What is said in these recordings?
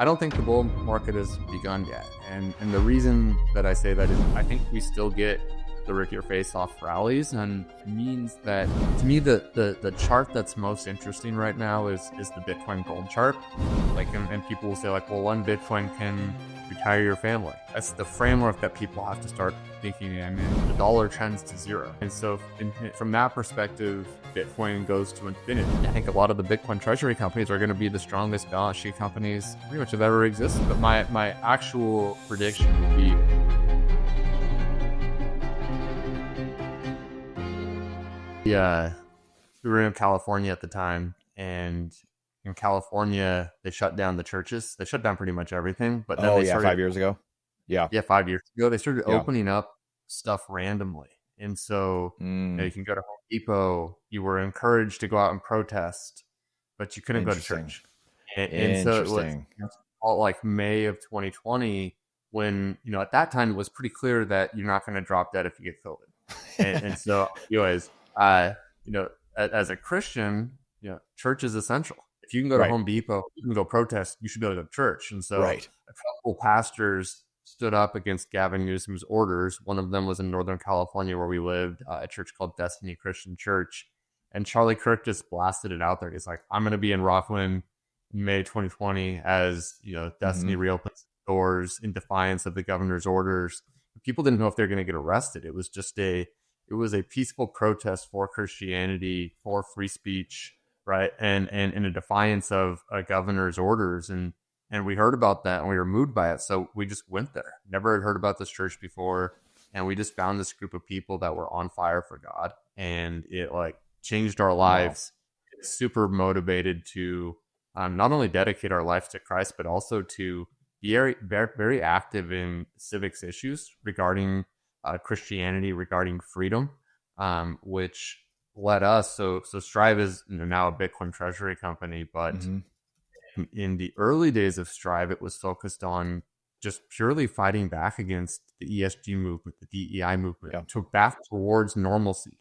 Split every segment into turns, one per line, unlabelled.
I don't think the bull market has begun yet. And the reason that I say that is I think we still get the rip your face off rallies, and means that to me the chart that's most interesting right now is the Bitcoin gold chart. Like, and people will say like, well, 1 Bitcoin can retire your family. That's the framework that people have to start thinking in. And the dollar trends to zero. And so from that perspective, Bitcoin goes to infinity. I think a lot of the Bitcoin treasury companies are going to be the strongest balance sheet companies pretty much have ever existed. But my actual prediction would be we were in California at the time, and in California they shut down the churches. They shut down pretty much everything. But then they started,
5 years ago. Yeah,
5 years ago they started opening up stuff randomly, and so you know, you can go to Home Depot. You were encouraged to go out and protest, but you couldn't go to church. And so it was all like May of 2020, when you know at that time it was pretty clear that you're not going to drop dead if you get COVID, and so anyways. You know, as a Christian, you know, church is essential. If you can go to Home Depot, you can go protest, you should go to church. And so a couple pastors stood up against Gavin Newsom's orders. One of them was in Northern California where we lived, a church called Destiny Christian Church. And Charlie Kirk just blasted it out there. He's like, I'm going to be in Rockland in May 2020 as, you know, Destiny reopens doors in defiance of the governor's orders. People didn't know if they're going to get arrested. It was just a peaceful protest for Christianity, for free speech, right? And in a defiance of a governor's orders. And we heard about that and we were moved by it. So we just went there. Never had heard about this church before. And we just found this group of people that were on fire for God. And it like changed our lives. Wow. It's super motivated to not only dedicate our life to Christ, but also to be very, very active in civics issues regarding Christianity, regarding freedom, which led us. So Strive is now a Bitcoin treasury company, but in the early days of Strive, it was focused on just purely fighting back against the ESG movement, the DEI movement, to back towards normalcy.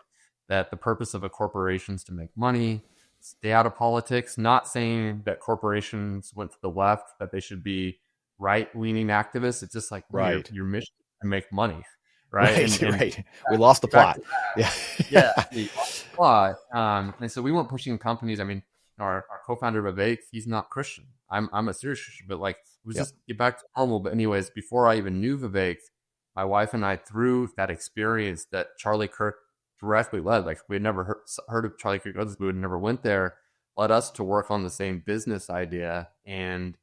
That the purpose of a corporation is to make money, stay out of politics. Not saying that corporations went to the left, that they should be right-leaning activists. It's just like your mission is to make money. Right.
And we lost the plot.
We lost the plot. And so we weren't pushing companies. I mean, our co-founder Vivek, he's not Christian. I'm a serious Christian, but like it was just get back to normal. But anyways, before I even knew Vivek, my wife and I, through that experience that Charlie Kirk directly led, like we had never heard of Charlie Kirk, we had never went there, led us to work on the same business idea. And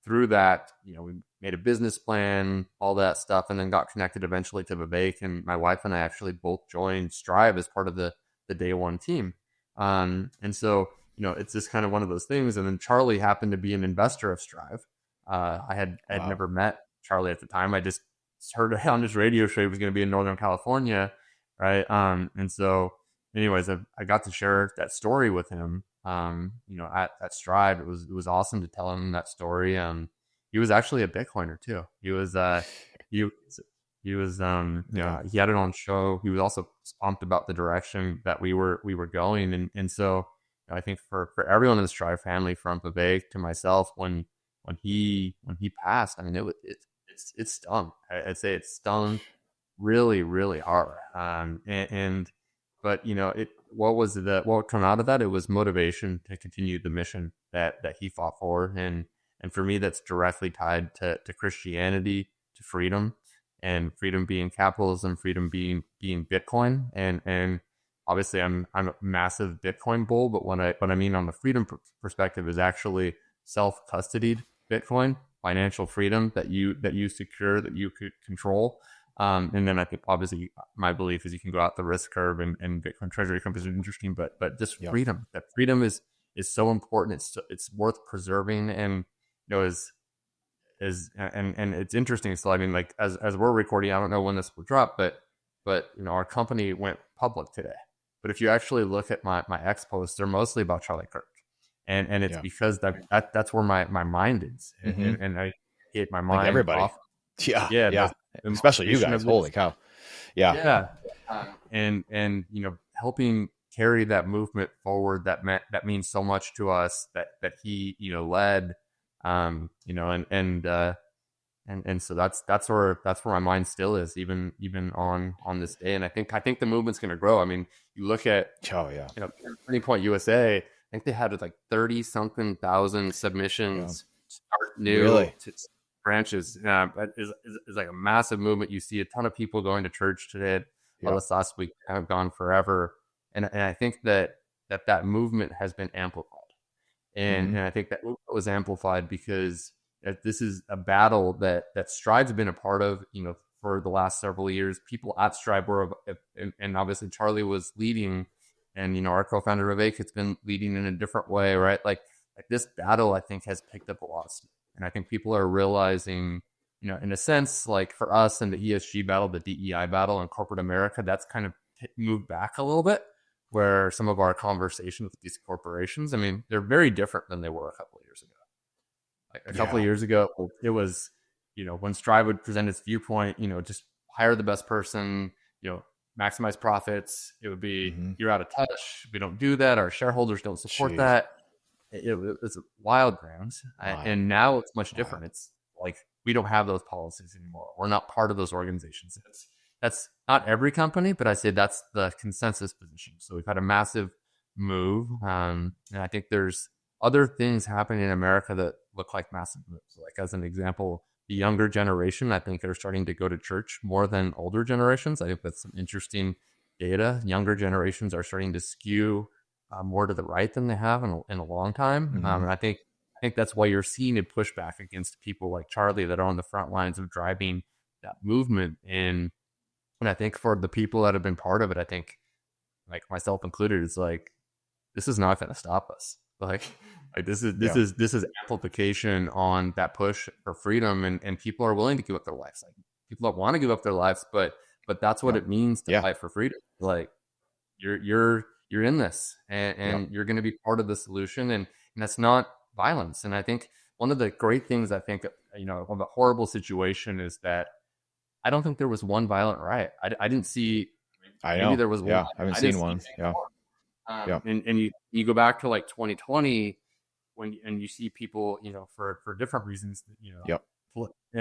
through that, you know, we made a business plan, all that stuff, and then got connected eventually to Vivek. And my wife and I actually both joined Strive as part of the day one team. And so, you know, it's just kind of one of those things. And then Charlie happened to be an investor of Strive. I had never met Charlie at the time. I just heard on his radio show he was going to be in Northern California, right? And so, anyways, I got to share that story with him. You know, at Strive, it was awesome to tell him that story. He was actually a Bitcoiner too. He was you know, he had it on show. He was also pumped about the direction that we were going. And so I think for everyone in the Strive family, from Vivek to myself, when he passed, I mean, it stung. I'd say it stung really, really hard. But you know, what came out of that? It was motivation to continue the mission that he fought for. And for me, that's directly tied to Christianity, to freedom, and freedom being capitalism, freedom being Bitcoin. And obviously I'm a massive Bitcoin bull, but what I mean on the freedom perspective is actually self-custodied Bitcoin, financial freedom that you secure, that you could control. And then I think obviously my belief is you can go out the risk curve, and Bitcoin treasury companies are interesting, but just freedom, that freedom is so important. It's worth preserving. And you know, and it's interesting. So I mean, like as we're recording, I don't know when this will drop, but you know, our company went public today. But if you actually look at my X posts, they're mostly about Charlie Kirk, and it's because that's where my mind is, and I get my mind
like everybody
off.
Especially you guys. Holy cow!
And you know, helping carry that movement forward that means so much to us, that he, you know, led. You know, and so that's where my mind still is, even on this day. And I think the movement's going to grow. I mean, you look at you know, Turning Point USA. I think they had like 30 something thousand submissions start new to branches. But is like a massive movement. You see a ton of people going to church today. Well, this last week have gone forever, and I think that movement has been amplified, and I think that movement was amplified because this is a battle that Strive's been a part of, you know, for the last several years. People at Strive were, and obviously Charlie was leading, and, you know, our co-founder Vivek has been leading in a different way, right? Like this battle, I think, has picked up velocity, and I think people are realizing, you know, in a sense, like for us in the ESG battle, the DEI battle in corporate America, that's kind of moved back a little bit, where some of our conversations with these corporations, I mean, they're very different than they were a couple of years ago. Like a couple of years ago, it was, you know, when Strive would present its viewpoint, you know, just hire the best person, you know, maximize profits. It would be, you're out of touch. We don't do that. Our shareholders don't support that. It's wild grounds. And now it's much different. It's like, we don't have those policies anymore. We're not part of those organizations. That's not every company, but I say that's the consensus position. So we've had a massive move. And I think there's other things happening in America that look like massive moves. Like, as an example, the younger generation, I think, are starting to go to church more than older generations. I think that's some interesting data. Younger generations are starting to skew more to the right than they have in a long time. And I think that's why you're seeing a pushback against people like Charlie that are on the front lines of driving that movement. And I think for the people that have been part of it, I think, like myself included, it's like, this is not going to stop us. Like this is amplification on that push for freedom, and people are willing to give up their lives. Like, people don't want to give up their lives, but that's what it means to fight for freedom. Like, you're in this, and you're going to be part of the solution, and that's not violence. And I think one of the great things, I think, you know, of a horrible situation is that I don't think there was one violent riot. I didn't see. Maybe there was one.
I haven't seen one.
And you go back to like 2020 and you see people, you know, for different reasons, you know,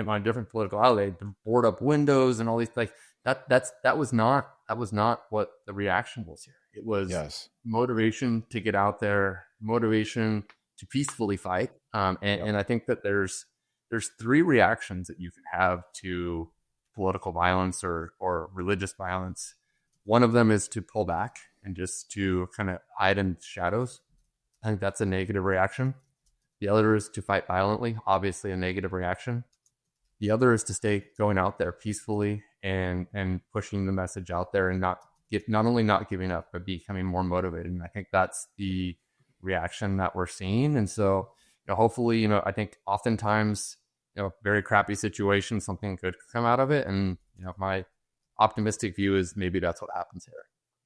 on different political outlets, board up windows and all these, like that was not what the reaction was here. It was motivation to get out there, motivation to peacefully fight. And I think that there's three reactions that you can have to political violence or religious violence. One of them is to pull back and just to kind of hide in shadows. I think that's a negative reaction. The other is to fight violently, obviously a negative reaction. The other is to stay going out there peacefully and pushing the message out there, and not only not giving up, but becoming more motivated. And I think that's the reaction that we're seeing. And so, you know, hopefully, you know, I think oftentimes, you know, very crappy situation, something good could come out of it. And, you know, my optimistic view is maybe that's what happens here.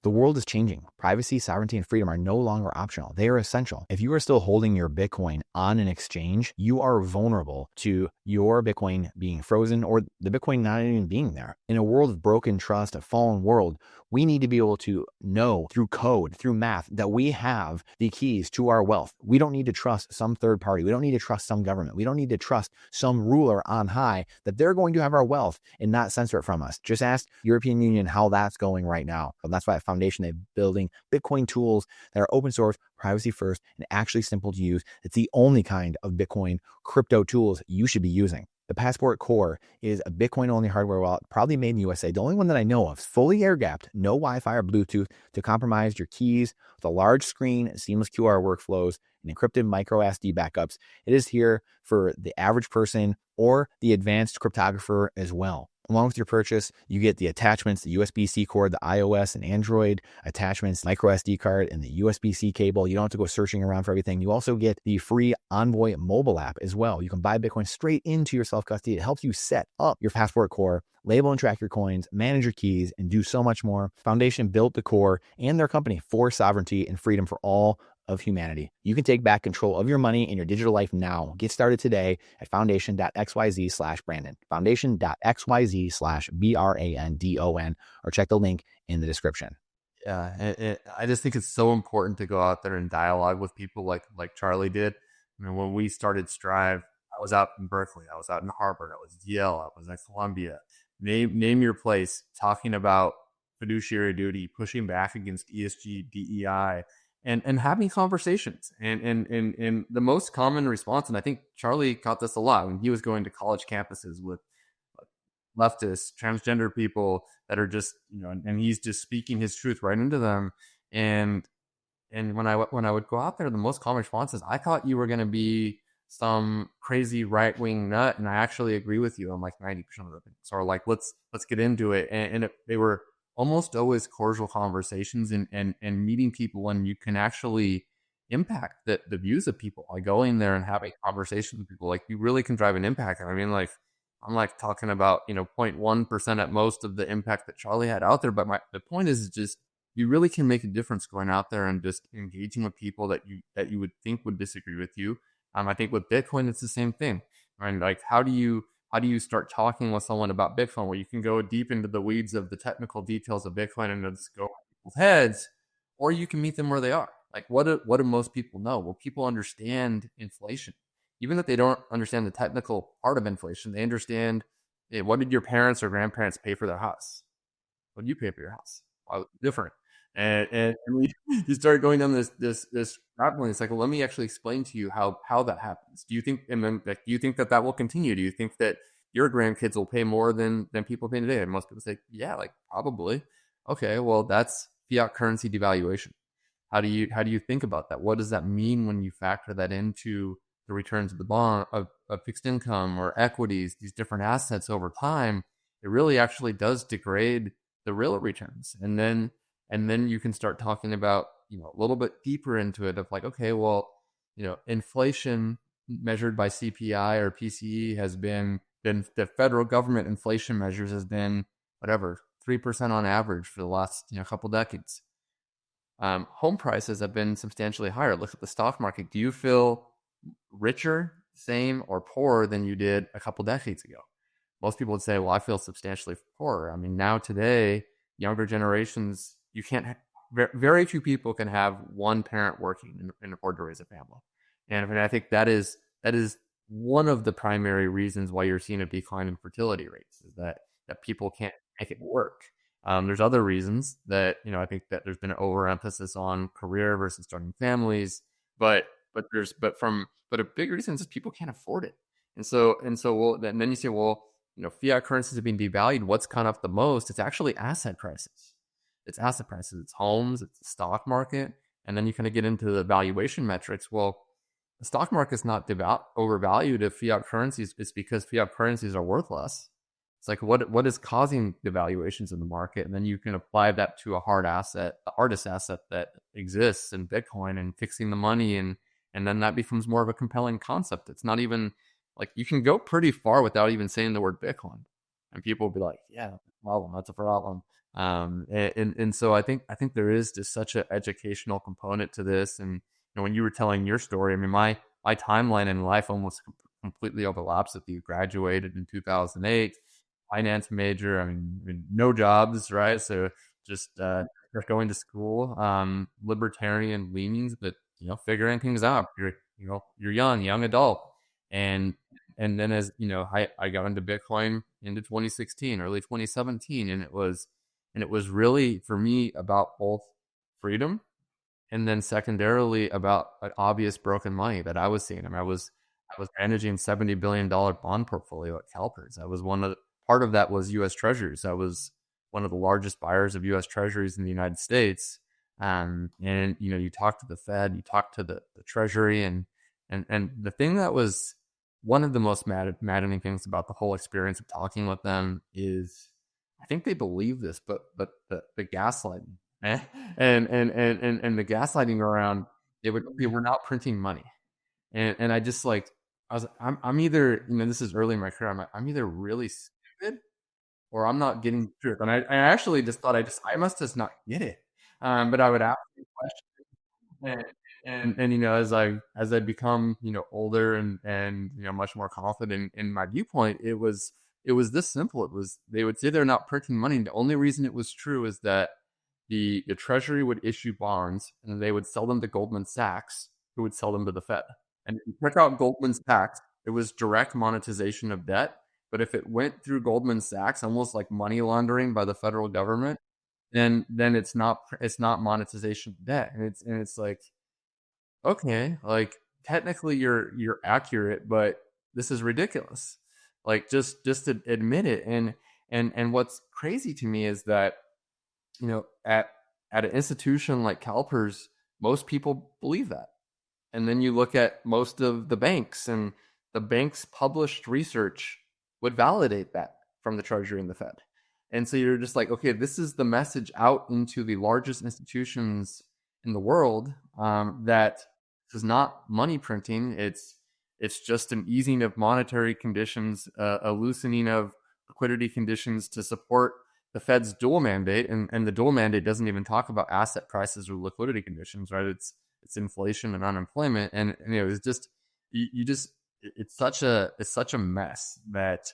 The world is changing. Privacy, sovereignty, and freedom are no longer optional. They are essential. If you are still holding your Bitcoin on an exchange, you are vulnerable to your Bitcoin being frozen or the Bitcoin not even being there. In a world of broken trust, a fallen world, we need to be able to know through code, through math, that we have the keys to our wealth. We don't need to trust some third party. We don't need to trust some government. We don't need to trust some ruler on high that they're going to have our wealth and not censor it from us. Just ask European Union how that's going right now. And that's why Foundation, they're building Bitcoin tools that are open source, privacy first, and actually simple to use. It's the only kind of Bitcoin crypto tools you should be using. The Passport Core is a Bitcoin-only hardware wallet, probably made in the USA. The only one that I know of, fully air-gapped, no Wi-Fi or Bluetooth to compromise your keys, with a large screen, seamless QR workflows, and encrypted micro SD backups. It is here for the average person or the advanced cryptographer as well. Along with your purchase, you get the attachments, the USB-C cord, the iOS and Android attachments, micro SD card, and the USB-C cable. You don't have to go searching around for everything. You also get the free Envoy mobile app as well. You can buy Bitcoin straight into your self-custody. It helps you set up your Passport Core, label and track your coins, manage your keys, and do so much more. Foundation built the core and their company for sovereignty and freedom for all of humanity. You can take back control of your money and your digital life now. Get started today at foundation.xyz/Brandon, foundation.xyz/BRANDON, or check the link in the description.
Yeah, I just think it's so important to go out there and dialogue with people like Charlie did. I mean, when we started Strive, I was out in Berkeley, I was out in Harvard, I was at Yale, I was at Columbia. Name your place, talking about fiduciary duty, pushing back against ESG, DEI, and having conversations. And the most common response, and I think Charlie caught this a lot when he was going to college campuses with leftists, transgender people that are just, and he's just speaking his truth right into them. And when I would go out there, the most common response is, I thought you were going to be some crazy right-wing nut, and I actually agree with you on like 90% of the things. Or like, let's get into it. And they were almost always cordial conversations and meeting people when you can actually impact the views of people, like going there and having conversations with people. Like, you really can drive an impact. I mean, like, I'm like talking about 0.1% at most of the impact that Charlie had out there. But the point is just, you really can make a difference going out there and just engaging with people that you would think would disagree with you. I think with Bitcoin, it's the same thing. Right? Like, how do you start talking with someone about Bitcoin, where you can go deep into the weeds of the technical details of Bitcoin and just go over people's heads, or you can meet them where they are. Like, what do most people know? Well, people understand inflation. Even if they don't understand the technical part of inflation, they understand, hey, what did your parents or grandparents pay for their house? What did you pay for your house? Well, different. And you start going down this rabbit hole. It's like, well, let me actually explain to you how that happens. Do you think, and then do you think that will continue? Do you think that your grandkids will pay more than people pay today? And most people say, yeah, like probably. Okay, well, that's fiat currency devaluation. How do you think about that? What does that mean when you factor that into the returns of the bond of fixed income or equities, these different assets over time? It really actually does degrade the real returns. And then you can start talking about, a little bit deeper into it of like, okay, well, inflation measured by CPI or PCE has been the federal government inflation measures has been whatever 3% on average for the last couple decades. Home prices have been substantially higher. Look at the stock market. Do you feel richer, same, or poorer than you did a couple decades ago? Most people would say, well, I feel substantially poorer. I mean, now today, younger generations, you can't, very few people can have one parent working and afford to raise a family. And I think that is one of the primary reasons why you're seeing a decline in fertility rates, is that people can't make it work. There's other reasons that, I think that there's been an overemphasis on career versus starting families, but a big reason is people can't afford it. And so, then you say, well, fiat currencies have been devalued. What's gone up the most? It's actually asset prices. It's asset prices. It's homes. It's the stock market. And then you kind of get into the valuation metrics. Well, the stock market is not overvalued if fiat currencies. It's because fiat currencies are worth less. It's like, what is causing the valuations in the market? And then you can apply that to a hard asset, the hardest asset that exists in Bitcoin, and fixing the money. And then that becomes more of a compelling concept. It's not even like, you can go pretty far without even saying the word Bitcoin, and people will be like, yeah, problem. That's a problem. And so I think there is just such an educational component to this. And when you were telling your story, I mean, my timeline in life almost completely overlaps with you. Graduated in 2008, finance major. I mean, no jobs, right? So just going to school, libertarian leanings, but figuring things out. You're young adult, and then as I got into Bitcoin into 2016, early 2017, and it was really for me about both freedom and then secondarily about an obvious broken money that I was seeing. I mean, I was managing $70 billion bond portfolio at CalPERS. I was part of that was U.S. Treasuries. I was one of the largest buyers of U.S. Treasuries in the United States. And you talk to the Fed, you talk to the Treasury, and the thing that was one of the most maddening things about the whole experience of talking with them is, I think they believe this, but the gaslighting, and the gaslighting around they were not printing money, and I just like I'm either this is early in my career, I'm either really stupid or I'm not getting the truth, and I actually just thought I must just not get it, but I would ask you questions. And as I become older and much more confident in my viewpoint, it was this simple. They would say they're not printing money. The only reason it was true is that the Treasury would issue bonds and they would sell them to Goldman Sachs, who would sell them to the Fed. And if you check out Goldman Sachs, it was direct monetization of debt. But if it went through Goldman Sachs, almost like money laundering by the federal government, then it's not monetization of debt. And it's like, okay, like technically you're accurate, but this is ridiculous. Like just to admit it. And what's crazy to me is that, at an institution like CalPERS, most people believe that. And then you look at most of the banks, and the banks' published research would validate that from the Treasury and the Fed. And so you're just like, okay, this is the message out into the largest institutions in the world, that this is not money printing. It's just an easing of monetary conditions, a loosening of liquidity conditions to support the Fed's dual mandate. And the dual mandate doesn't even talk about asset prices or liquidity conditions, right? It's inflation and unemployment. And it's just, it's such a mess that,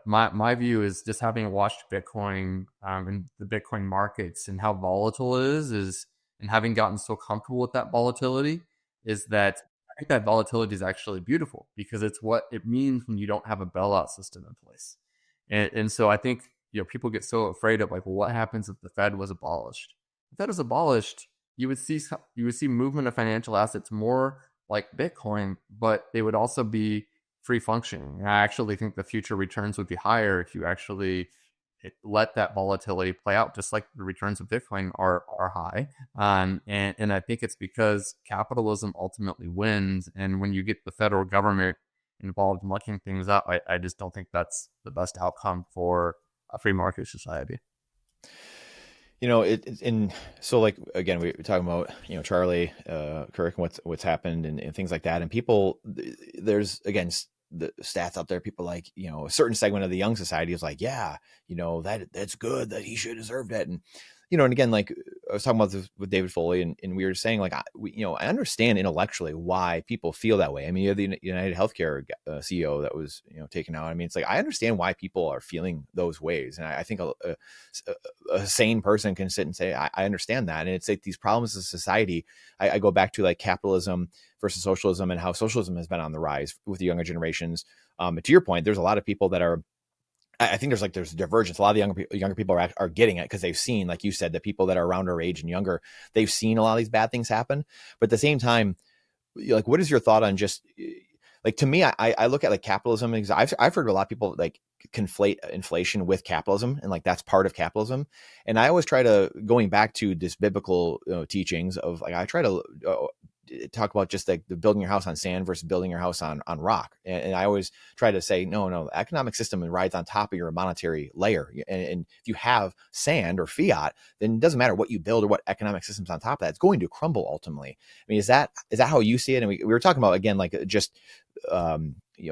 my view is, just having watched Bitcoin, and the Bitcoin markets and how volatile it is, and having gotten so comfortable with that volatility, is that I think that volatility is actually beautiful, because it's what it means when you don't have a bailout system in place. And so I think, people get so afraid of, like, well, what happens if the Fed was abolished? If that was abolished, you would see movement of financial assets more like Bitcoin, but they would also be free functioning. And I actually think the future returns would be higher if you actually let that volatility play out, just like the returns of Bitcoin are high. And I think it's because capitalism ultimately wins. And when you get the federal government involved in mucking things up, I just don't think that's the best outcome for a free market society.
So like, again, we're talking about, Charlie Kirk and what's happened and things like that. And people, there's, again, the stats out there, people like, a certain segment of the young society is like, yeah, that's good, that he should deserve that. And, and again, like I was talking about this with David Foley, and we were saying, like, I understand intellectually why people feel that way. I mean, you have the United Healthcare CEO that was, taken out. I mean, it's like, I understand why people are feeling those ways. And I think a sane person can sit and say, I understand that. And it's like these problems of society. I go back to like capitalism versus socialism, and how socialism has been on the rise with the younger generations. But to your point, there's a lot of people that are, I think there's divergence. A lot of the younger people are getting it because they've seen, like you said, the people that are around our age and younger, they've seen a lot of these bad things happen. But at the same time, like, what is your thought on just, like, to me, I look at like capitalism, because I've heard a lot of people like conflate inflation with capitalism, and like that's part of capitalism. And I always try to, going back to this biblical teachings of, like, I try to talk about just like the building your house on sand versus building your house on rock. And I always try to say, no, the economic system rides on top of your monetary layer. And if you have sand or fiat, then it doesn't matter what you build or what economic system's on top of that, it's going to crumble ultimately. I mean, is that how you see it? And we were talking about, again, like just,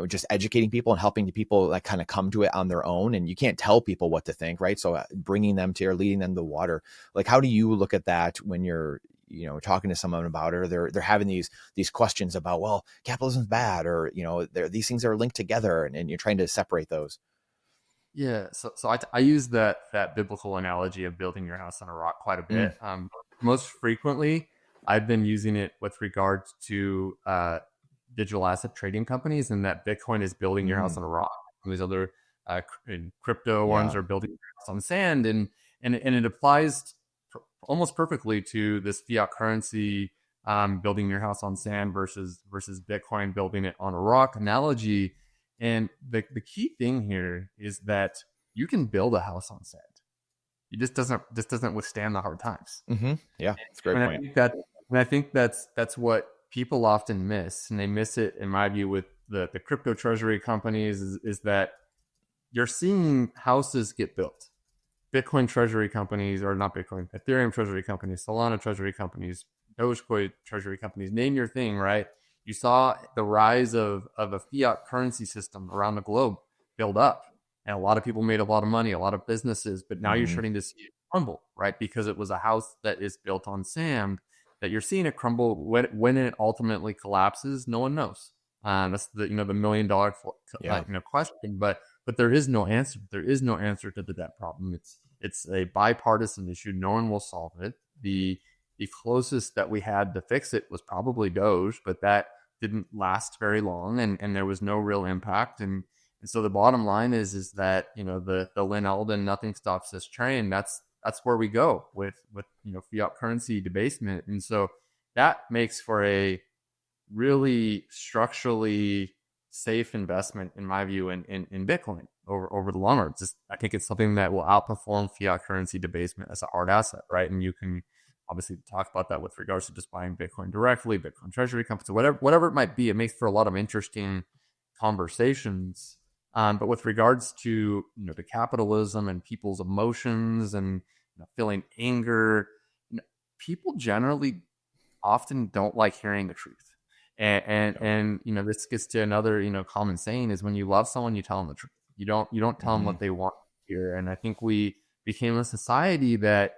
just educating people and helping the people like kind of come to it on their own. And you can't tell people what to think, right? So bringing them to, or leading them to the water. Like, how do you look at that when you're, talking to someone about it, or they're having these questions about, well, capitalism's bad, or, these things are linked together, and you're trying to separate those?
Yeah. So I use that biblical analogy of building your house on a rock quite a bit. Most frequently, I've been using it with regards to digital asset trading companies, and that Bitcoin is building your house on a rock. And these other crypto ones are building your house on sand, and it applies almost perfectly to this fiat currency, building your house on sand versus Bitcoin building it on a rock analogy. And the key thing here is that you can build a house on sand. It just doesn't withstand the hard times.
Yeah, that's a great point.
I think that's what people often miss, and they miss it, in my view, with the crypto treasury companies, is that you're seeing houses get built. Bitcoin treasury companies, or not Bitcoin, Ethereum treasury companies, Solana treasury companies, Dogecoin treasury companies, name your thing, right? You saw the rise of a fiat currency system around the globe build up, and a lot of people made a lot of money, a lot of businesses, but now you're starting to see it crumble, right? Because it was a house that is built on sand, that you're seeing it crumble. When it ultimately collapses, no one knows. That's the $1 million question, but there is no answer. There is no answer to the debt problem. It's a bipartisan issue. No one will solve it. The closest that we had to fix it was probably Doge, but that didn't last very long, and there was no real impact. And so the bottom line is that, the Lynn Alden nothing stops this train, that's where we go with fiat currency debasement. And so that makes for a really structurally safe investment, in my view, in Bitcoin over the long run. I think it's something that will outperform fiat currency debasement as a hard asset, right? And you can obviously talk about that with regards to just buying Bitcoin directly, Bitcoin Treasury companies, whatever it might be. It makes for a lot of interesting conversations. But with regards to the capitalism and people's emotions and feeling anger, people generally often don't like hearing the truth. And this gets to another common saying is, when you love someone, you tell them the truth. You don't tell them what they want to hear. And I think we became a society that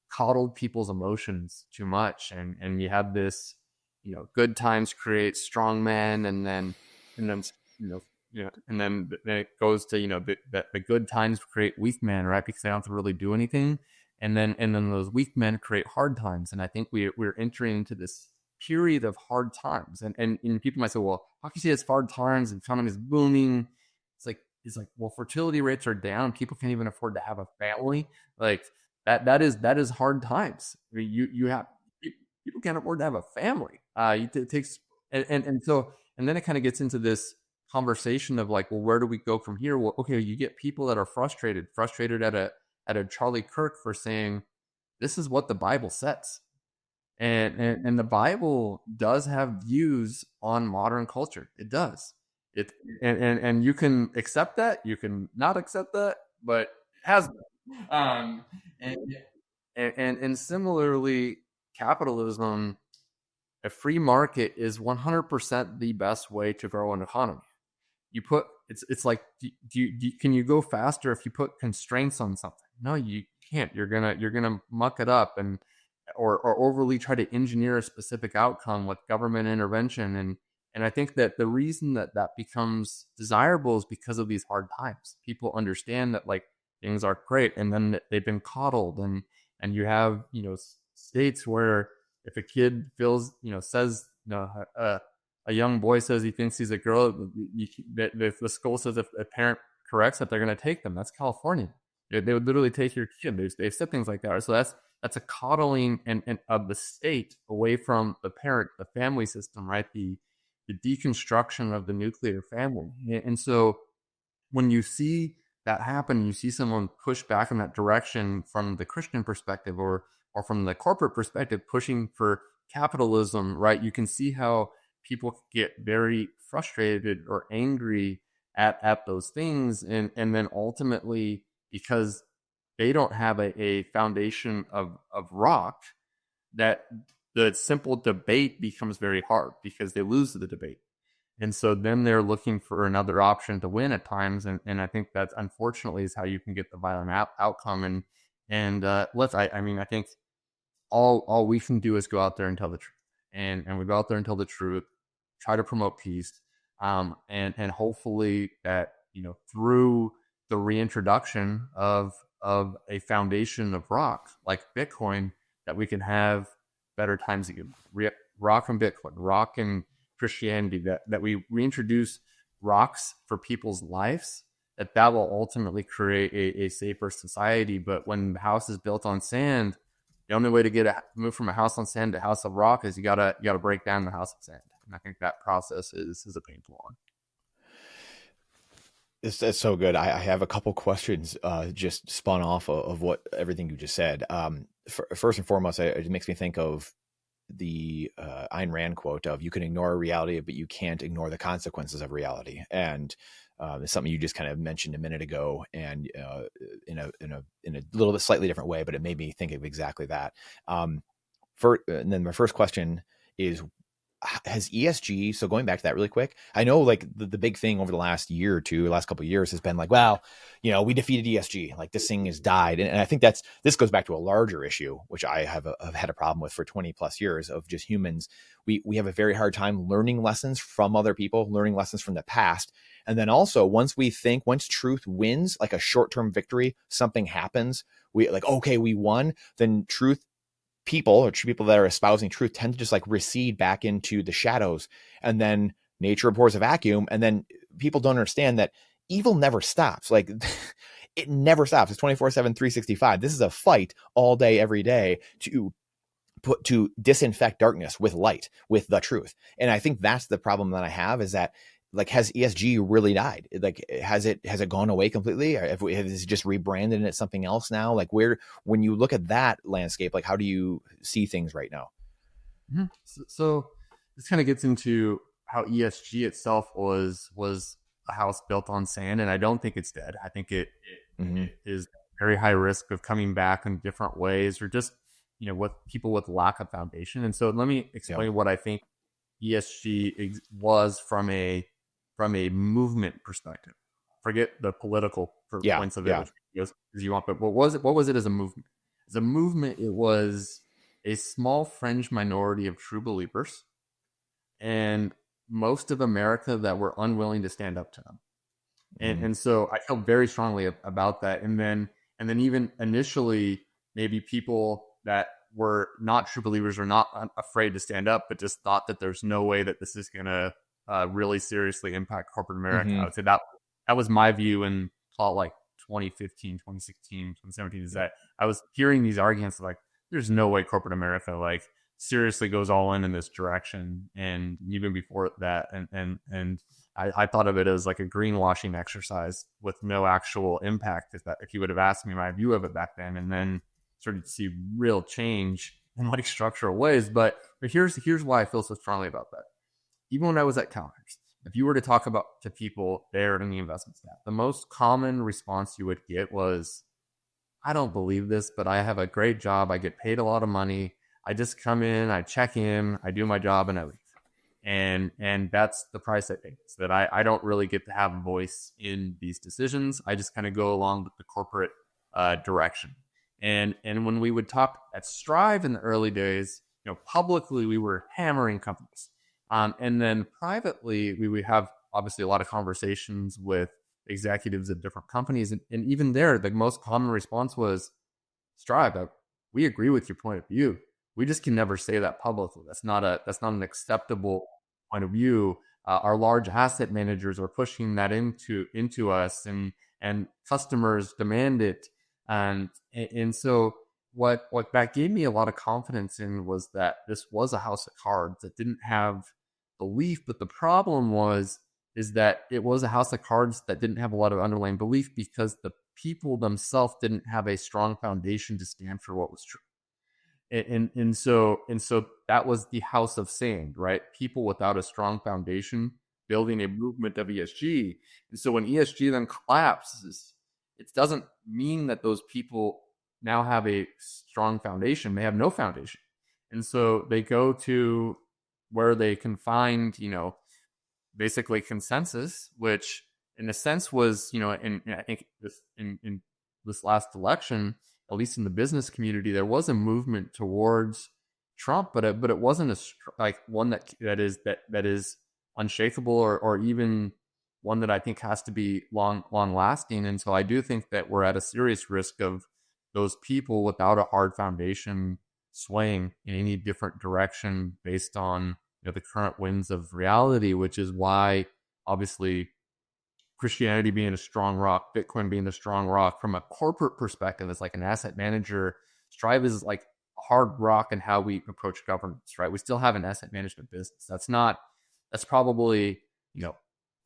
coddled people's emotions too much, and you had this good times create strong men, and then it goes to the good times create weak men, right? Because they don't have to really do anything, and then those weak men create hard times. And I think we're entering into this period of hard times, and people might say, well, how can you say it's hard times, the economy is booming? It's like, well, fertility rates are down, people can't even afford to have a family. Like that is hard times. I mean, people can't afford to have a family. It takes and then it kind of gets into this conversation of like, well, where do we go from here? Well, okay, you get people that are frustrated at a Charlie Kirk for saying, this is what the Bible says. And the Bible does have views on modern culture. It does. And you can accept that, you can not accept that, but it has been. And similarly, capitalism, a free market is 100% the best way to grow an economy. It's like, can you go faster if you put constraints on something? No, you can't. You're gonna muck it up or overly try to engineer a specific outcome with government intervention. And I think that the reason that becomes desirable is because of these hard times. People understand that like things are great, and then they've been coddled, and you have states where if a kid says a young boy says he thinks he's a girl, if the school says if a parent corrects that, they're going to take them. That's California. They would literally take your kid. They've said things like that. So that's a coddling and of the state away from the parent, the family system, right? The deconstruction of the nuclear family. And so when you see that happen, you see someone push back in that direction from the Christian perspective or from the corporate perspective, pushing for capitalism, right? You can see how people get very frustrated or angry at those things. And then ultimately, because they don't have a foundation of rock, that the simple debate becomes very hard because they lose the debate. And so then they're looking for another option to win at times. And I think that's unfortunately is how you can get the violent outcome. I think all we can do is go out there and tell the truth. And we go out there and tell the truth, try to promote peace. And hopefully that, through the reintroduction of a foundation of rock like Bitcoin, that we can have better times again. Rock and Bitcoin, rock and Christianity, that we reintroduce rocks for people's lives, that will ultimately create a safer society. But when the house is built on sand, the only way to move from a house on sand to a house of rock is you gotta break down the house of sand. And I think that process is a painful one.
It's so good. I have a couple questions just spun off of what everything you just said. First and foremost, it makes me think of the Ayn Rand quote of, you can ignore reality, but you can't ignore the consequences of reality. And it's something you just kind of mentioned a minute ago, and in a little bit slightly different way, but it made me think of exactly that. And then my first question is, has ESG, so going back to that really quick, I know like the big thing over the last year or two, last couple of years has been like, well, we defeated ESG, like this thing has died. And I think this goes back to a larger issue, which I have had a problem with for 20 plus years, of just humans. We have a very hard time learning lessons from other people, learning lessons from the past. And then also once truth wins, like a short-term victory, something happens, we like, okay, we won, then truth people or people that are espousing truth tend to just like recede back into the shadows, and then nature abhors a vacuum. And then people don't understand that evil never stops. Like it never stops. It's 24/7, 365. This is a fight all day, every day to disinfect darkness with light, with the truth. And I think that's the problem that I have, is that, like, has ESG really died? Like, has it gone away completely? Or has it just rebranded and it's something else now? Like, when you look at that landscape, like, how do you see things right now?
Mm-hmm. So this kind of gets into how ESG itself was a house built on sand, and I don't think it's dead. I think it is very high risk of coming back in different ways, or just, with people with lack of foundation. And so let me explain what I think ESG was from a movement perspective. Forget the political points of it, which you want, but what was it as a movement? As a movement, it was a small fringe minority of true believers and most of America that were unwilling to stand up to them. And so I felt very strongly about that. And then even initially, maybe people that were not true believers or not afraid to stand up, but just thought that there's no way that this is going to really seriously impact corporate America. I would say that was my view in like 2015, 2016, 2017, is that I was hearing these arguments like, there's no way corporate America like seriously goes all in this direction. And even before that, and I thought of it as like a greenwashing exercise with no actual impact. If you would have asked me my view of it back then, and then started to see real change in like structural ways. But here's why I feel so strongly about that. Even when I was at Calhurst, if you were to talk to people there in the investment staff, the most common response you would get was, I don't believe this, but I have a great job. I get paid a lot of money. I just come in, I check in, I do my job, and I leave. And that's the price I pay. So that I don't really get to have a voice in these decisions. I just kind of go along with the corporate direction. And when we would talk at Strive in the early days, publicly we were hammering companies. And then privately, we would have obviously a lot of conversations with executives of different companies. And even there, the most common response was, Strive, we agree with your point of view. We just can never say that publicly. That's not an acceptable point of view. Our large asset managers are pushing that into us, and customers demand it. And so what that gave me a lot of confidence in was that this was a house of cards that didn't have belief. But the problem is that it was a house of cards that didn't have a lot of underlying belief, because the people themselves didn't have a strong foundation to stand for what was true. And so that was the house of sand, right? People without a strong foundation building a movement of ESG. And so when ESG then collapses, it doesn't mean that those people now have a strong foundation. They have no foundation. And so they go to where they can find, basically consensus, which in a sense was, and I think in this last election, at least in the business community, there was a movement towards Trump, but it wasn't one that is unshakable, or even one that I think has to be long lasting. And so I do think that we're at a serious risk of those people without a hard foundation swaying in any different direction based on the current winds of reality, which is why obviously Christianity being a strong rock, Bitcoin being the strong rock from a corporate perspective, it's like an asset manager. Strive is like a hard rock in how we approach governance, right? We still have an asset management business. That's probably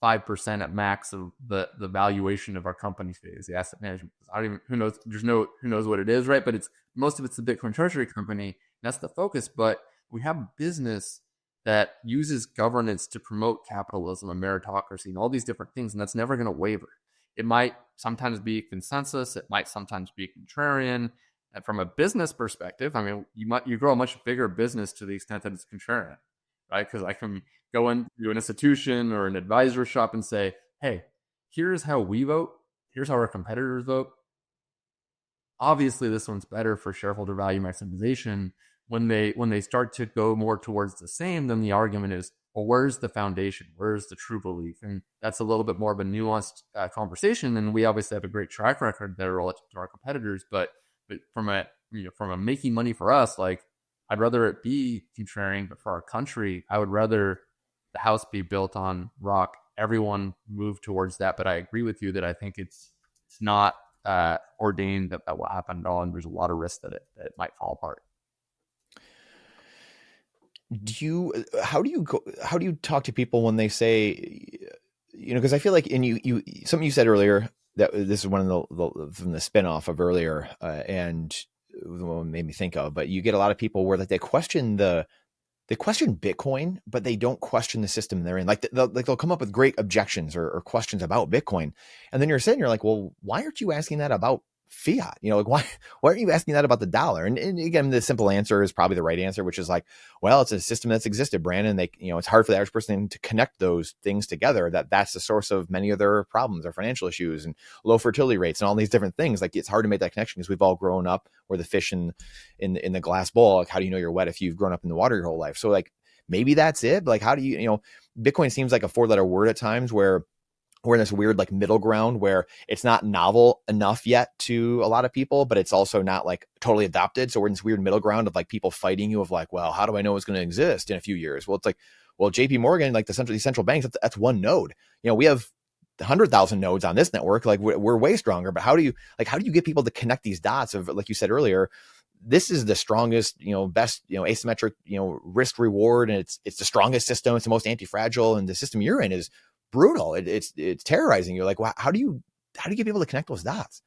5% at max of the valuation of our company today is the asset management. Who knows what it is, right? But most of it's the Bitcoin Treasury company. And that's the focus. But we have a business that uses governance to promote capitalism and meritocracy and all these different things, and that's never going to waver. It might sometimes be consensus. It might sometimes be contrarian. And from a business perspective, I mean, you grow a much bigger business to the extent that it's contrarian, right? Because I can go into an institution or an advisor shop and say, hey, here's how we vote. Here's how our competitors vote. Obviously, this one's better for shareholder value maximization. When they start to go more towards the same, then the argument is, well, where's the foundation? Where's the true belief? And that's a little bit more of a nuanced conversation. And we obviously have a great track record there relative to our competitors. But from a from a making money for us, like I'd rather it be contrarian, but for our country, I would rather the house be built on rock. Everyone move towards that. But I agree with you that I think it's not ordained that will happen at all, and there's a lot of risk that it might fall apart.
How do you talk to people when they say, because I feel like, and you something you said earlier, that this is one of the from the spinoff of earlier, and what made me think of, but you get a lot of people where like they question Bitcoin, but they don't question the system they're in. Like they'll come up with great objections or questions about Bitcoin, and then you're like, well, why aren't you asking that about fiat? Like why aren't you asking that about the dollar? And again, the simple answer is probably the right answer, which is like, well, it's a system that's existed, Brandon. They, it's hard for the average person to connect those things together. That's the source of many of their problems, their financial issues and low fertility rates and all these different things. Like it's hard to make that connection because we've all grown up where the fish in the glass bowl. Like, how do you know you're wet if you've grown up in the water your whole life? So like, maybe that's it. But like, how do Bitcoin seems like a 4-letter word at times where we're in this weird like middle ground where it's not novel enough yet to a lot of people, but it's also not like totally adopted. So we're in this weird middle ground of like people fighting you of like, well, how do I know it's going to exist in a few years? Well, it's like, well, JP Morgan, like these central banks, that's one node. We have 100,000 nodes on this network. Like we're way stronger, but how do you get people to connect these dots of, like you said earlier, this is the strongest, best, asymmetric, risk reward. And it's the strongest system. It's the most anti-fragile. And the system you're in is brutal. It's terrorizing. You're like, well, how do you get people to connect those dots?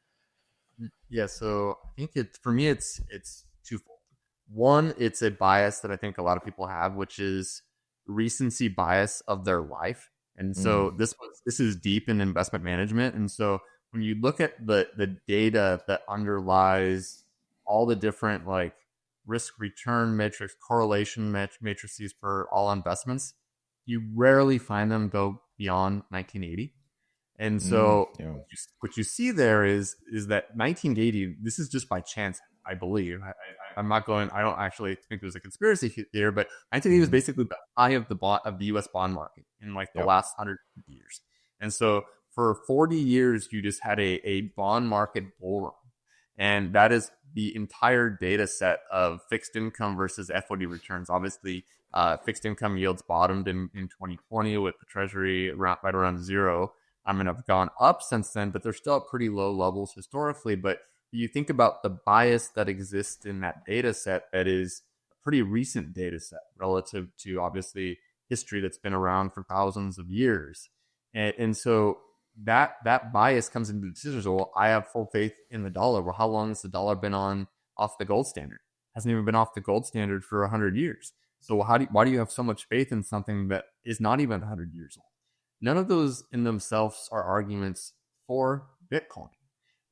Yeah. So I think for me, it's twofold. One, it's a bias that I think a lot of people have, which is recency bias of their life. And so this is deep in investment management. And so when you look at the data that underlies all the different like risk return metrics, correlation matrices for all investments, you rarely find them go beyond 1980. And so what you see there is that 1980, this is just by chance, I believe. I don't actually think there's a conspiracy here, but 1980 was basically the high of the US bond market in like the last 100 years. And so for 40 years, you just had a bond market bull run. And that is the entire data set of fixed income versus equity returns. Obviously, fixed income yields bottomed in 2020 with the Treasury right around zero. Have gone up since then, but they're still at pretty low levels historically. But you think about the bias that exists in that data set that is a pretty recent data set relative to obviously history that's been around for thousands of years. And so that bias comes into the decisions. Well, I have full faith in the dollar. Well, how long has the dollar been off the gold standard? Hasn't even been off the gold standard for 100 years. So why do you have so much faith in something that is not even 100 years old? None of those in themselves are arguments for Bitcoin.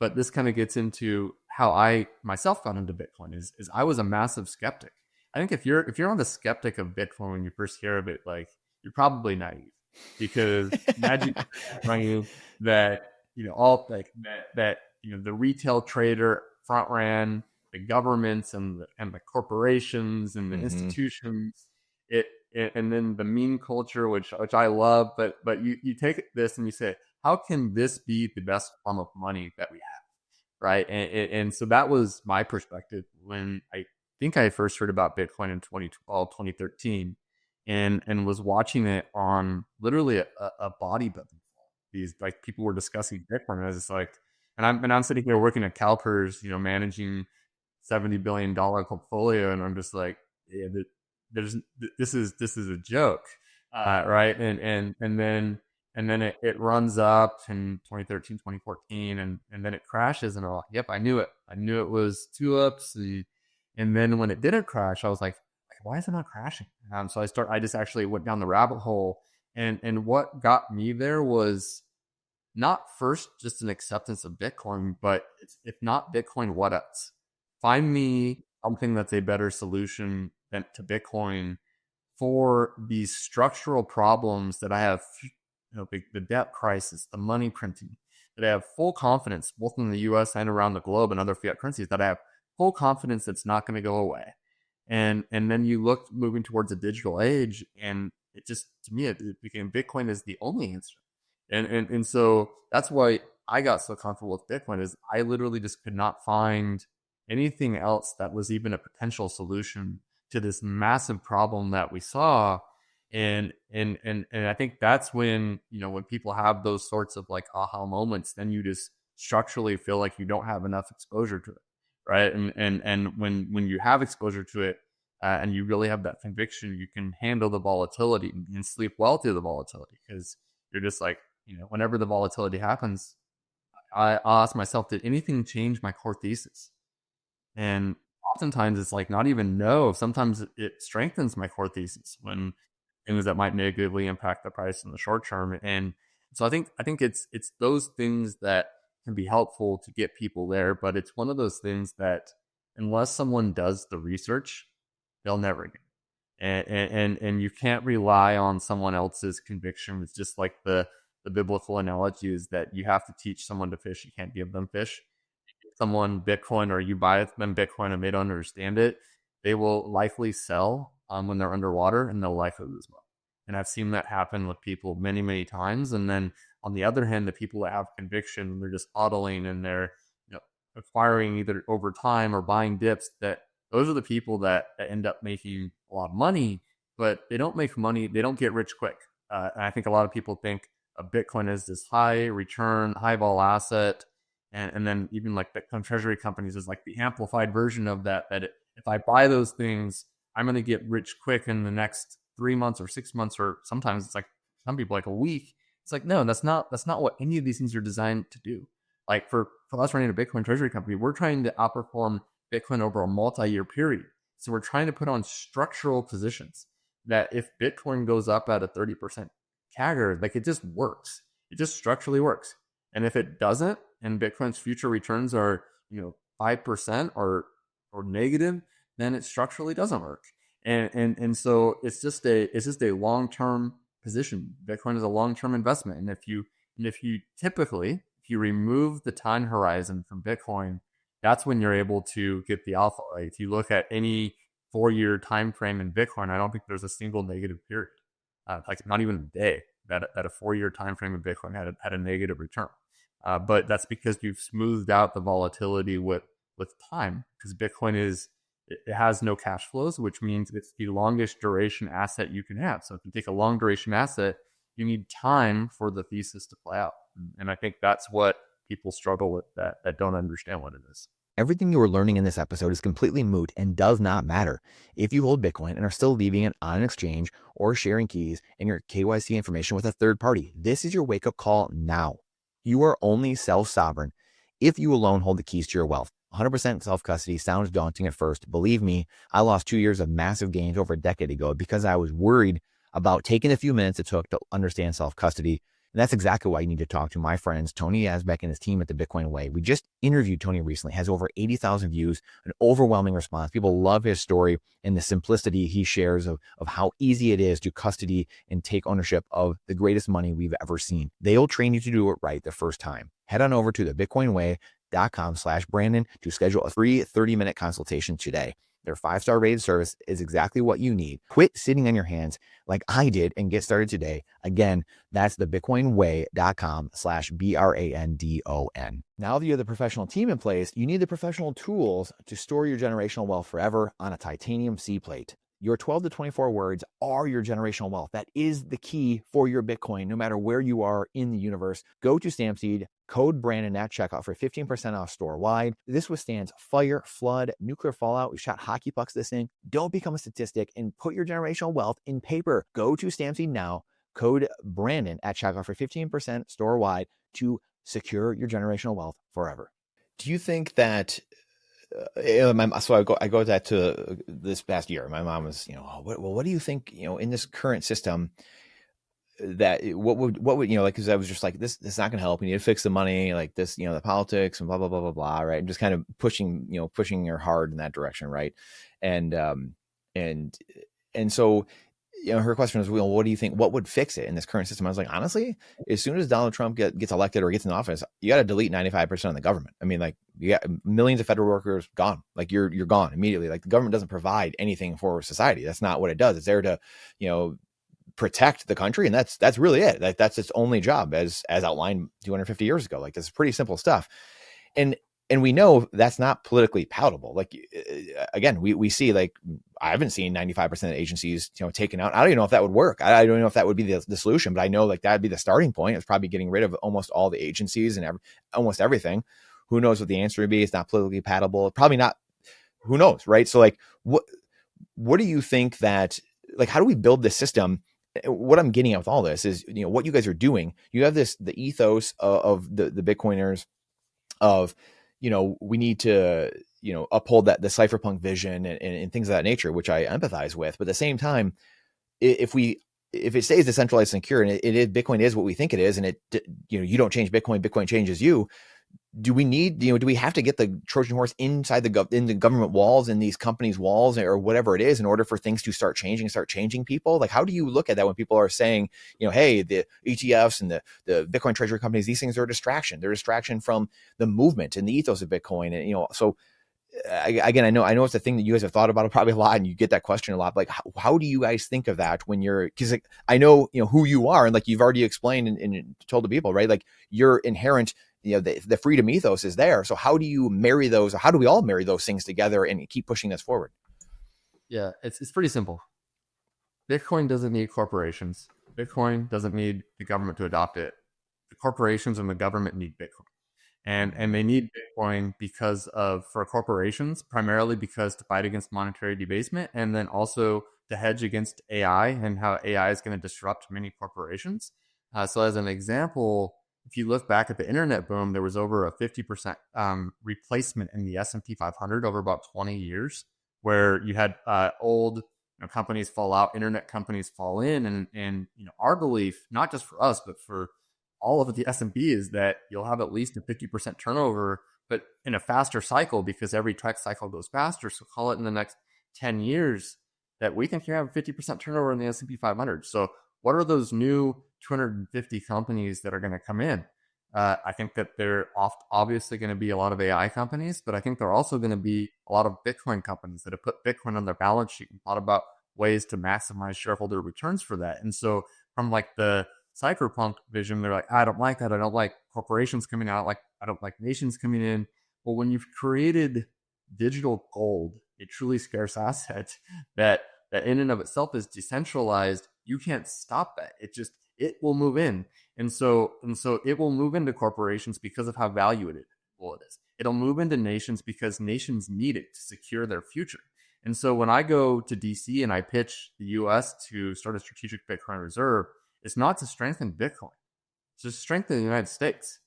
But this kind of gets into how I myself got into Bitcoin is I was a massive skeptic. I think if you're on the skeptic of Bitcoin when you first hear of it, like you're probably naive, because imagine you that all like that the retail trader front ran the governments and the corporations and the institutions, and then the meme culture, which I love, but you take this and you say, how can this be the best form of money that we have, right? And so that was my perspective when I think I first heard about Bitcoin in 2012, 2013, and was watching it on literally a bodybuilding. These like people were discussing Bitcoin, and I was just like, and I'm sitting here working at CalPERS, managing $70 billion portfolio, and I'm just like, yeah, this is a joke, right? And then it runs up in 2013, 2014, and then it crashes, and I'm like, yep, I knew it was tulips. And then when it didn't crash, I was like, why is it not crashing? So I just actually went down the rabbit hole, and what got me there was not first just an acceptance of Bitcoin, but if not Bitcoin, what else? Find me something that's a better solution than to Bitcoin for these structural problems that I have, the debt crisis, the money printing, that I have full confidence, both in the US and around the globe and other fiat currencies, that I have full confidence it's not going to go away. And then you look moving towards a digital age, and it just, to me, it became Bitcoin is the only answer. And so that's why I got so comfortable with Bitcoin, is I literally just could not find anything else that was even a potential solution to this massive problem that we saw. And I think that's when, when people have those sorts of like aha moments, then you just structurally feel like you don't have enough exposure to it, right? And when you have exposure to it, and you really have that conviction, you can handle the volatility and sleep well through the volatility, because you're just like, whenever the volatility happens, I'll ask myself, did anything change my core thesis? And oftentimes it's like not even no. Sometimes it strengthens my core thesis when things that might negatively impact the price in the short term. And so I think it's those things that can be helpful to get people there, but it's one of those things that unless someone does the research, they'll never get. And you can't rely on someone else's conviction. It's just like the biblical analogy is that you have to teach someone to fish. You can't give them fish. You give someone Bitcoin or you buy them Bitcoin and they don't understand it, they will likely sell when they're underwater, and they'll likely lose money. And I've seen that happen with people many, many times. And then on the other hand, the people that have conviction, they're just hodling and they're acquiring either over time or buying dips, that those are the people that end up making a lot of money, but they don't make money. They don't get rich quick. And I think a lot of people think of Bitcoin as this high return, high vol asset. And then even like Bitcoin Treasury companies is like the amplified version of that, if I buy those things, I'm going to get rich quick in the next 3 months or 6 months, or sometimes it's like some people like a week. It's like, no, that's not what any of these things are designed to do. Like for us running a Bitcoin Treasury company, we're trying to outperform Bitcoin over a multi-year period. So we're trying to put on structural positions that if Bitcoin goes up at a 30% CAGR, like it just works. It just structurally works. And if it doesn't, and Bitcoin's future returns are 5% or negative, then it structurally doesn't work. And so it's just a long-term position. Bitcoin is a long-term investment. And if you typically, if you remove the time horizon from Bitcoin, that's when you're able to get the alpha, right? If you look at any 4-year time frame in Bitcoin, I don't think there's a single negative period, like not even a day that a 4-year time frame in Bitcoin had a negative return. But that's because you've smoothed out the volatility with time, because Bitcoin it has no cash flows, which means it's the longest duration asset you can have. So if you take a long duration asset, you need time for the thesis to play out. And I think that's what people struggle with, that don't understand what it is.
Everything you are learning in this episode is completely moot and does not matter if you hold Bitcoin and are still leaving it on an exchange or sharing keys and your KYC information with a third party. This is your wake-up call now. You are only self-sovereign if you alone hold the keys to your wealth. 100% self-custody sounds daunting at first. Believe me, I lost 2 years of massive gains over a decade ago because I was worried about taking the few minutes it took to understand self-custody. And that's exactly why you need to talk to my friends, Tony Yazbek and his team at the Bitcoin Way. We just interviewed Tony recently, has over 80,000 views, an overwhelming response. People love his story and the simplicity he shares of how easy it is to custody and take ownership of the greatest money we've ever seen. They'll train you to do it right the first time. Head on over to thebitcoinway.com/Brandon to schedule a free 30-minute consultation today. Their 5-star rated service is exactly what you need. Quit sitting on your hands like I did and get started today. Again, that's thebitcoinway.com/BRANDON. Now that you have the professional team in place, you need the professional tools to store your generational wealth forever on a titanium C plate. Your 12 to 24 words are your generational wealth. That is the key for your Bitcoin, no matter where you are in the universe. Go to Stampseed, code Brandon at checkout for 15% off store-wide. This withstands fire, flood, nuclear fallout. We shot hockey pucks this thing. Don't become a statistic and put your generational wealth in paper. Go to Stampseed now, code Brandon at checkout for 15% store-wide to secure your generational wealth forever.
Do you think that so I go back to this past year. My mom was, what do you think, in this current system, that what would like, because I was just like, this is not going to help. We need to fix the money, like this, the politics and blah blah blah blah blah, right? And just kind of pushing her hard in that direction, right? And so her question was, what do you think? What would fix it in this current system? I was like, honestly, as soon as Donald Trump gets elected or gets in office, you got to delete 95% of the government. I mean, like, you got millions of federal workers gone. Like you're gone immediately. Like the government doesn't provide anything for society. That's not what it does. It's there to, protect the country, and that's really it. Like that's its only job, as outlined 250 years ago. Like, this is pretty simple stuff. And And we know that's not politically palatable. Like, again, we see, like, I haven't seen 95% of agencies, taken out. I don't even know if that would work. I don't know if that would be the solution, but I know, like, that'd be the starting point. It's probably getting rid of almost all the agencies and almost everything. Who knows what the answer would be? It's not politically palatable. Probably not. Who knows, right? So, like, what do you think that, like, how do we build this system? What I'm getting at with all this is, what you guys are doing. You have the ethos of the Bitcoiners of, we need to, uphold the cypherpunk vision and things of that nature, which I empathize with. But at the same time, if it stays decentralized and secure, and it is, Bitcoin is what we think it is, and you don't change Bitcoin, Bitcoin changes you. Do we need, do we have to get the Trojan horse inside in the government walls, in these companies' walls, or whatever it is, in order for things to start changing people? Like, how do you look at that when people are saying, hey, the ETFs and the Bitcoin treasury companies, these things are a distraction. They're a distraction from the movement and the ethos of Bitcoin. And, so again, I know it's a thing that you guys have thought about probably a lot, and you get that question a lot. Like, how do you guys think of that when you're, because, like, I know, who you are, and, like, you've already explained and told the people, right? Like, your inherent, the freedom ethos is there. So how do you marry those, or how do we all marry those things together and keep pushing this forward?
Yeah, it's pretty simple. Bitcoin doesn't need corporations. Bitcoin doesn't need the government to adopt it. The corporations and the government need Bitcoin. And they need Bitcoin for corporations, primarily because to fight against monetary debasement, and then also to hedge against AI and how AI is going to disrupt many corporations. So as an example, if you look back at the internet boom, there was over a 50% replacement in the S&P 500 over about 20 years, where you had old companies fall out, internet companies fall in, and our belief, not just for us, but for all of the S&P, is that you'll have at least a 50% turnover, but in a faster cycle, because every tech cycle goes faster. So call it in the next 10 years that we think you have a 50% turnover in the S&P 500. So what are those new 250 companies that are going to come in? I think that they're obviously going to be a lot of AI companies, but I think they're also going to be a lot of Bitcoin companies that have put Bitcoin on their balance sheet and thought about ways to maximize shareholder returns for that. And so from, like, the cypherpunk vision, they're like, I don't like that. I don't like corporations coming out. I don't like nations coming in. Well, when you've created digital gold, a truly scarce asset that in and of itself is decentralized, you can't stop that. It will move in. And so it will move into corporations because of how valuable it is. It'll move into nations because nations need it to secure their future. And so when I go to DC and I pitch the US to start a strategic Bitcoin reserve, it's not to strengthen Bitcoin. It's to strengthen the United States.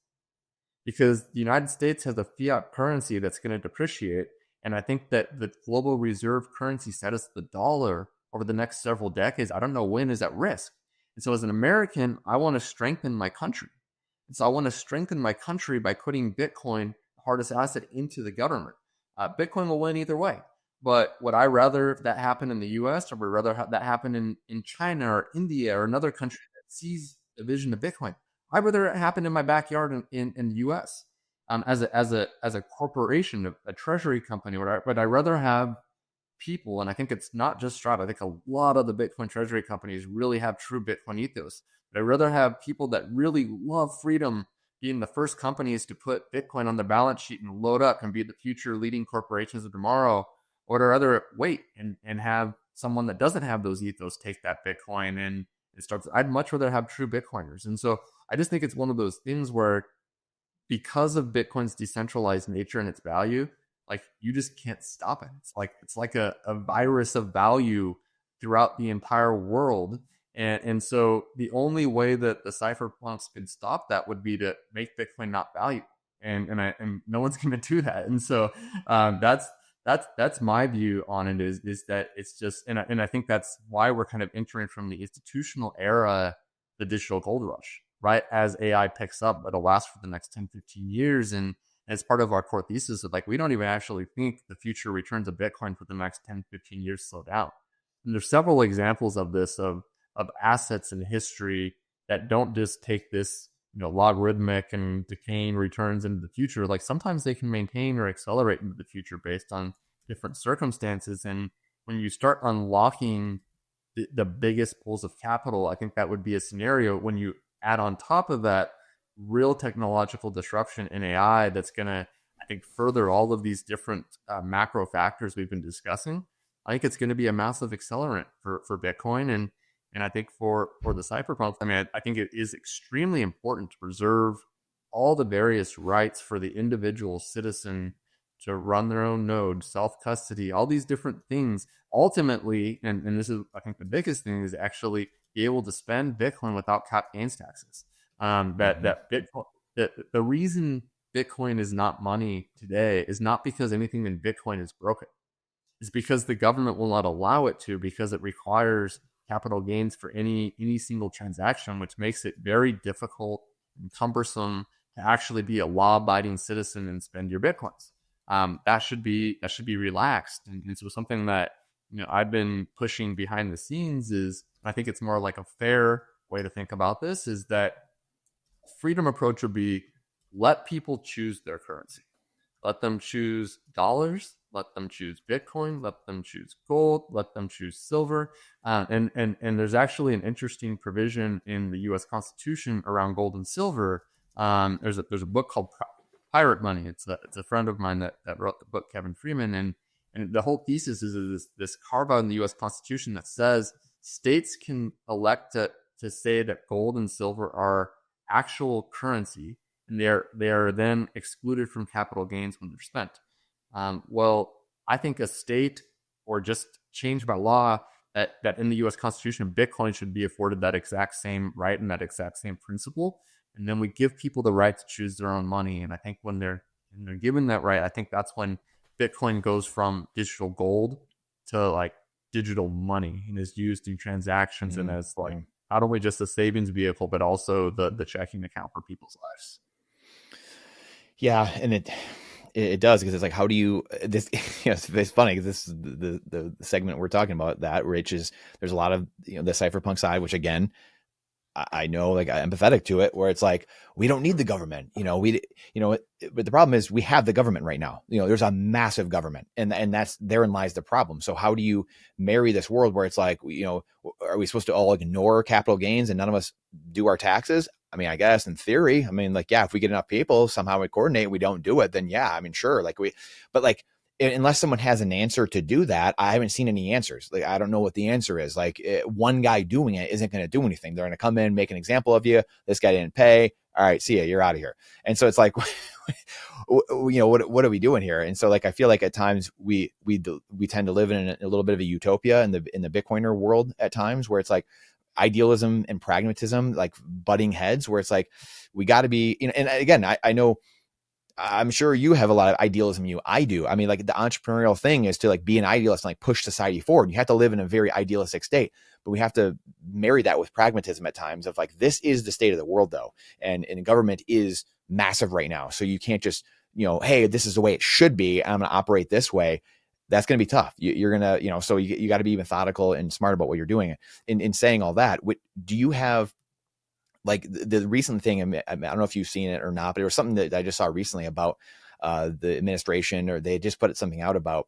Because the United States has a fiat currency that's going to depreciate. And I think that the global reserve currency status of the dollar over the next several decades, I don't know when, is at risk. And so as an American, I want to strengthen my country. And so I want to strengthen my country by putting Bitcoin, the hardest asset, into the government. Bitcoin will win either way. But would I rather that happen in the US, or would I rather have that happen in China or India or another country that sees the vision of Bitcoin? I'd rather it happen in my backyard in the US. As a corporation, a treasury company, but I'd rather have people, and I think it's not just Stripe. I think a lot of the Bitcoin treasury companies really have true Bitcoin ethos. But I'd rather have people that really love freedom being the first companies to put Bitcoin on their balance sheet and load up and be the future leading corporations of tomorrow, or to rather wait and have someone that doesn't have those ethos take that Bitcoin and it starts. I'd much rather have true Bitcoiners. And so I just think it's one of those things where, because of Bitcoin's decentralized nature and its value, like, you just can't stop it. It's like a virus of value throughout the entire world. And so the only way that the cypherpunks could stop that would be to make Bitcoin not valuable. And no one's going to do that. And so that's my view on it, is that it's just, and I think that's why we're kind of entering from the institutional era, the digital gold rush, right? As AI picks up, it'll last for the next 10, 15 years. And as part of our core thesis of, like, we don't even actually think the future returns of Bitcoin for the next 10, 15 years slow down. And there's several examples of this, of assets in history that don't just take this, logarithmic and decaying returns into the future. Like, sometimes they can maintain or accelerate into the future based on different circumstances. And when you start unlocking the biggest pools of capital, I think that would be a scenario when you add on top of that real technological disruption in AI that's going to, I think further all of these different macro factors we've been discussing, I think it's going to be a massive accelerant for Bitcoin. And I think for the cypherpunks, I mean, I think it is extremely important to preserve all the various rights for the individual citizen to run their own node, self-custody, all these different things. Ultimately, and this is, I think, the biggest thing, is actually be able to spend Bitcoin without cap gains taxes. That Bitcoin, the reason Bitcoin is not money today is not because anything in Bitcoin is broken. It's because the government will not allow it to, because it requires capital gains for any single transaction, which makes it very difficult and cumbersome to actually be a law-abiding citizen and spend your Bitcoins. That should be relaxed. And so something that I've been pushing behind the scenes is, I think it's more like a fair way to think about this, is that freedom approach would be, let people choose their currency. Let them choose dollars, let them choose Bitcoin, let them choose gold, let them choose silver. And there's actually an interesting provision in the US Constitution around gold and silver. There's a book called Pirate Money. It's a friend of mine that wrote the book, Kevin Freeman. And the whole thesis is this carve out in the US Constitution that says states can elect to say that gold and silver are actual currency, and they are then excluded from capital gains when they're spent. Well, I think a state, or just change by law, that in the U.S. Constitution, Bitcoin should be afforded that exact same right and that exact same principle. And then we give people the right to choose their own money. And I think when they're given that right, I think that's when Bitcoin goes from digital gold to like digital money and is used in transactions and as like not only just a savings vehicle, but also the checking account for people's lives.
Yeah, and it does, because it's like, how do you this? It's funny because this is the segment we're talking about, that which is, there's a lot of the cypherpunk side, which again, I know, like, I'm empathetic to it, where it's like, we don't need the government, but the problem is we have the government right now. There's a massive government, and therein lies the problem. So how do you marry this world where it's like, are we supposed to all ignore capital gains and none of us do our taxes? I mean, I guess in theory, if we get enough people, somehow we coordinate, we don't do it, then yeah, sure. But unless someone has an answer to do that, I haven't seen any answers. Like, I don't know what the answer is. Like, one guy doing it isn't going to do anything. They're going to come in, make an example of you. This guy didn't pay. All right, see ya. You're out of here. And so it's like, what are we doing here? And so, like, I feel like at times we tend to live in a little bit of a utopia in the Bitcoiner world at times, where it's like idealism and pragmatism like butting heads, where it's like, we got to be, and again, I know, I'm sure you have a lot of idealism. I do. I mean, like, the entrepreneurial thing is to like be an idealist and like push society forward. You have to live in a very idealistic state, but we have to marry that with pragmatism at times of like, this is the state of the world though. And government is massive right now. So you can't just, hey, this is the way it should be, I'm going to operate this way. That's going to be tough. You're going to, so you got to be methodical and smart about what you're doing. In saying all that, do you have, like, the recent thing, I don't know if you've seen it or not, but there was something that I just saw recently about the administration, or they just put something out about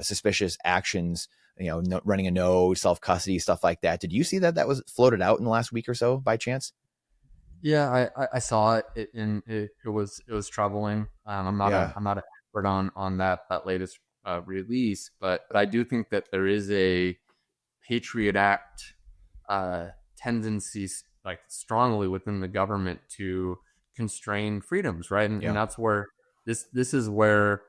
suspicious actions, running a node, self-custody, stuff like that. Did you see that was floated out in the last week or so by chance?
Yeah, I saw it, and it was troubling. I'm not an expert on that latest release, but I do think that there is a Patriot Act tendencies, like, strongly within the government to constrain freedoms, right? And that's where this is where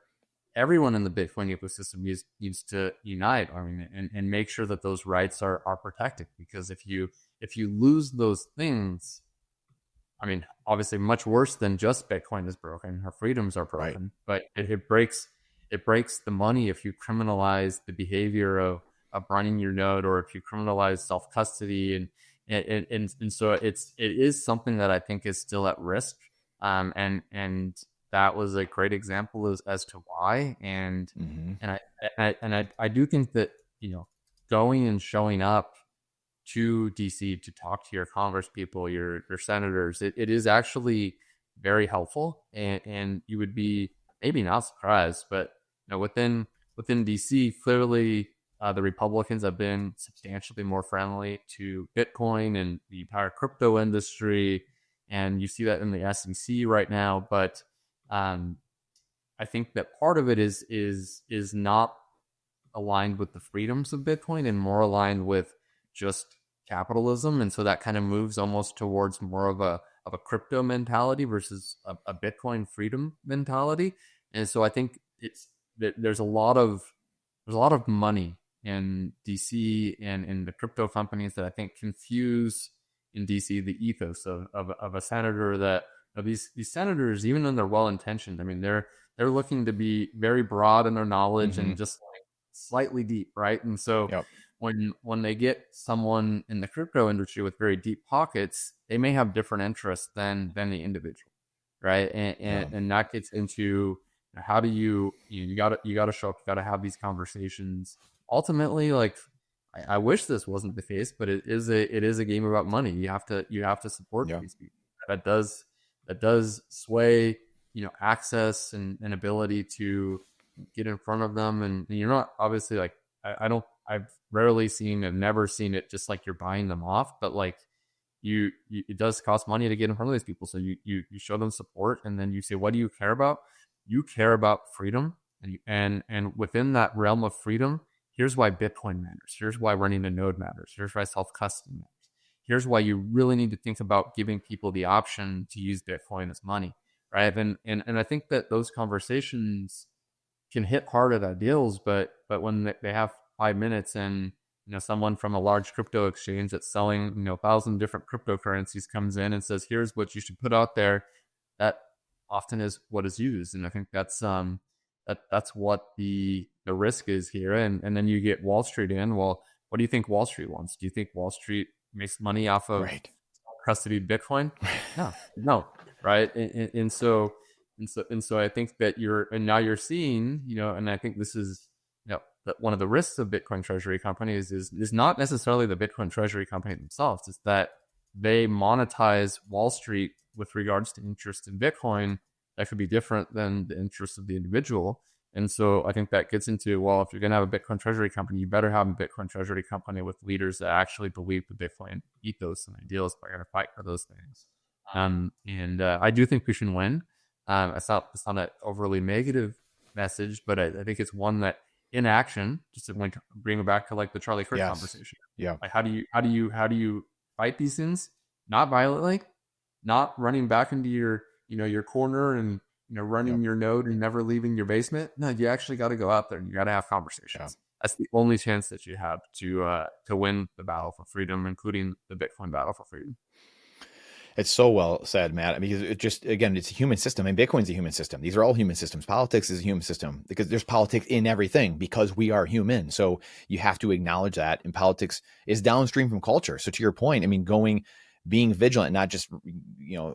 everyone in the Bitcoin ecosystem needs to unite, and make sure that those rights are protected. Because if you lose those things, obviously much worse than just Bitcoin is broken, our freedoms are broken, right? But it breaks the money if you criminalize the behavior of running your node, or if you criminalize self-custody, and so it is something that I think is still at risk, and that was a great example as to why, and I do think that going and showing up to DC to talk to your Congress people, your senators, it is actually very helpful, and you would be maybe not surprised, but within DC, clearly the Republicans have been substantially more friendly to Bitcoin and the entire crypto industry, and you see that in the SEC right now. But I I think that part of it is not aligned with the freedoms of Bitcoin and more aligned with just capitalism. And so that kind of moves almost towards more of a crypto mentality versus a Bitcoin freedom mentality. And so I think it's that there's a lot of money in DC and in the crypto companies that I think confuse in DC the ethos of a senator that of these senators, even when they're well intentioned. I mean, they're looking to be very broad in their knowledge and just like slightly deep, right? And so when they get someone in the crypto industry with very deep pockets, they may have different interests than the individual, right? And that gets into how do you got to show up, you got to have these conversations. Ultimately, like I wish this wasn't the case, but it is a game about money. You have to support these people. That does sway access and ability to get in front of them. And you're not obviously like I've rarely seen and never seen it just like you're buying them off, but like it does cost money to get in front of these people. So you show them support, and then you say, what do you care about? You care about freedom, and within that realm of freedom, here's why Bitcoin matters. Here's why running a node matters. Here's why self-custody matters. Here's why you really need to think about giving people the option to use Bitcoin as money, right? And I think that those conversations can hit hard at ideals, but when they have 5 minutes and someone from a large crypto exchange that's selling 1,000 different cryptocurrencies comes in and says, here's what you should put out there, that often is what is used. And I think that's what the risk is here. And then you get Wall Street in. Well, what do you think Wall Street wants? Do you think Wall Street makes money off of custodied Bitcoin? No, right? And so I think that now you're seeing, and I think this is, that one of the risks of Bitcoin treasury companies is not necessarily the Bitcoin treasury company themselves. It's that they monetize Wall Street with regards to interest in Bitcoin that could be different than the interest of the individual. And so I think that gets into, well, if you're going to have a Bitcoin treasury company, you better have a Bitcoin treasury company with leaders that actually believe the Bitcoin ethos and ideals, but are going to fight for those things. And I do think we should win. It's not an overly negative message, but I think it's one that in action, just to like bring it back to like the Charlie Kirk conversation. Yeah. Like how do you fight these things? Not violently, not running back into your corner and running your node and never leaving your basement. No, you actually got to go out there and you got to have conversations. Yeah. That's the only chance that you have to win the battle for freedom, including the Bitcoin battle for freedom.
It's so well said, Matt. I mean, it's a human system, and Bitcoin's a human system. These are all human systems. Politics is a human system because there's politics in everything because we are human. So you have to acknowledge that. And politics is downstream from culture. So to your point, I mean, being vigilant, not just,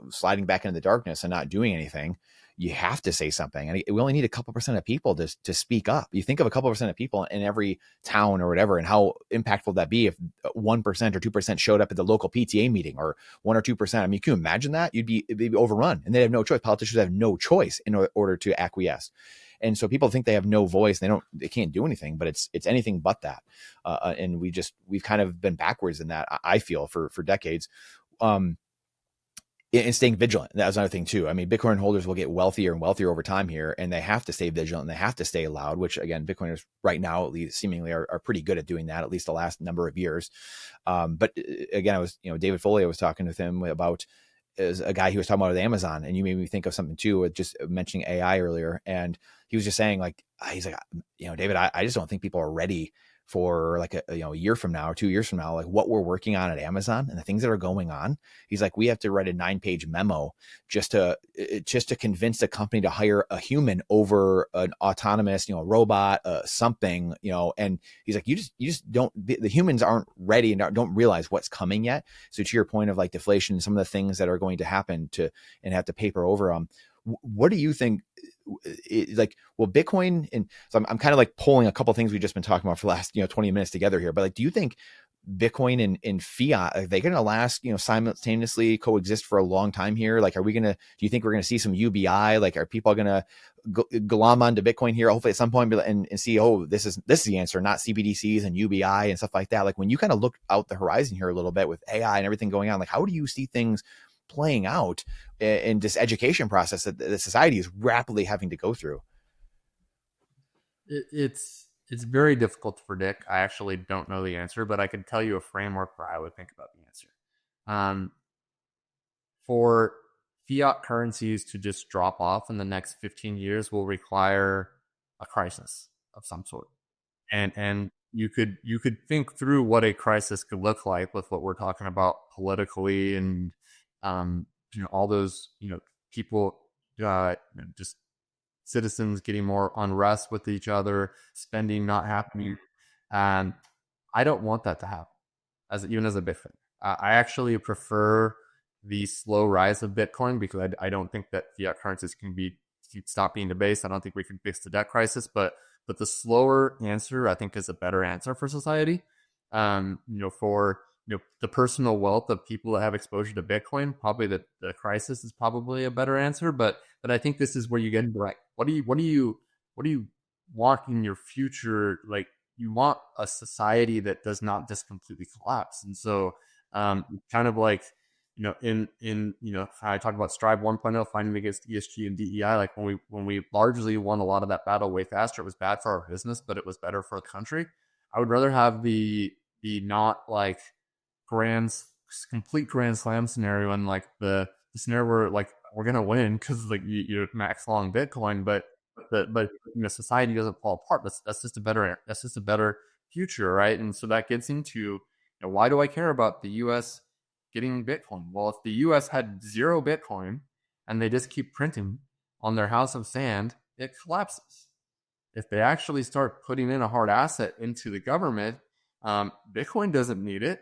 sliding back into the darkness and not doing anything. You have to say something. And we only need a couple % of people to speak up. You think of a couple % of people in every town or whatever, and how impactful that'd be if 1% or 2% showed up at the local PTA meeting, or 1 or 2%. I mean, can you imagine that? It'd be overrun, and they'd have no choice. Politicians have no choice in order to acquiesce. And so people think they have no voice. They can't do anything, but it's anything but that. And we've kind of been backwards in that, I feel, for decades. And staying vigilant. That was another thing too. I mean, Bitcoin holders will get wealthier and wealthier over time here, and they have to stay vigilant and they have to stay loud, which again, Bitcoiners right now, at least seemingly are pretty good at doing that, at least the last number of years. But again, I was, David Foley, I was talking with him about as a guy he was talking about with Amazon, and you made me think of something too, with just mentioning AI earlier. And he was just saying he's like, David, I just don't think people are ready for like a year from now or 2 years from now, like what we're working on at Amazon and the things that are going on. He's like, we have to write a 9-page memo just to convince the company to hire a human over an autonomous, robot, something, and he's like, you just don't, the humans aren't ready and don't realize what's coming yet. So to your point of like deflation and some of the things that are going to happen and have to paper over them. What do you think? Will Bitcoin, and so I'm kind of like pulling a couple of things we've just been talking about for the last 20 minutes together here, but like, do you think Bitcoin and fiat, are they going to last simultaneously coexist for a long time here? Like, do you think we're going to see some UBI? Like, are people going to glom onto Bitcoin here hopefully at some point and see, oh, this is the answer, not CBDCs and UBI and stuff like that? Like, when you kind of look out the horizon here a little bit with AI and everything going on, like, how do you see things playing out in this education process that the society is rapidly having to go through?
It's very difficult to predict. I actually don't know the answer, but I can tell you a framework where I would think about the answer. For fiat currencies to just drop off in the next 15 years will require a crisis of some sort. And you could think through what a crisis could look like with what we're talking about politically, and all those people, just citizens getting more unrest with each other, spending not happening, and I don't want that to happen. Even as a Bitcoin, I actually prefer the slow rise of Bitcoin, because I don't think that fiat currencies can stop being debased. I don't think we can fix the debt crisis, but the slower answer, I think, is a better answer for society. For the personal wealth of people that have exposure to Bitcoin, probably the crisis is probably a better answer. But I think this is where you get into, like, what do you want in your future? Like, you want a society that does not just completely collapse. And so kind of like, in I talked about Strive 1.0, fighting against ESG and DEI. Like, when we largely won a lot of that battle way faster, it was bad for our business, but it was better for the country. I would rather have the not like complete grand slam scenario, and like the scenario where, like, we're gonna win because, like, you're max long Bitcoin, but society doesn't fall apart. That's just a better future, right? And so that gets into, why do I care about the U.S. getting Bitcoin? Well, if the U.S. had 0 Bitcoin and they just keep printing on their house of sand, it collapses. If they actually start putting in a hard asset into the government, Bitcoin doesn't need it,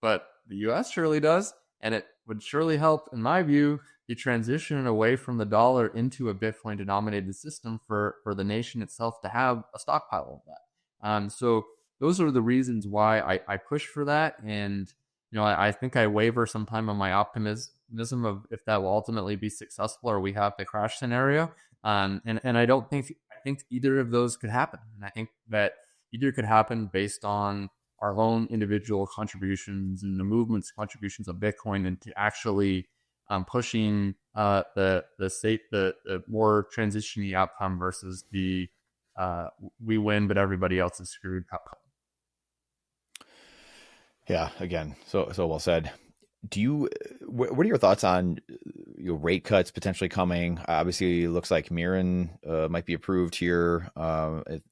but the U.S. surely does, and it would surely help, in my view, the transition away from the dollar into a Bitcoin-denominated system for the nation itself to have a stockpile of that. So those are the reasons why I push for that, and I think I waver sometime on my optimism of if that will ultimately be successful or we have the crash scenario. And I think either of those could happen. And I think that either could happen based on our own individual contributions and the movement's contributions of Bitcoin into actually pushing the more transition-y outcome versus the we win but everybody else is screwed outcome.
Yeah, again, so well said. What are your thoughts on rate cuts potentially coming? Obviously, it looks like Mirren might be approved here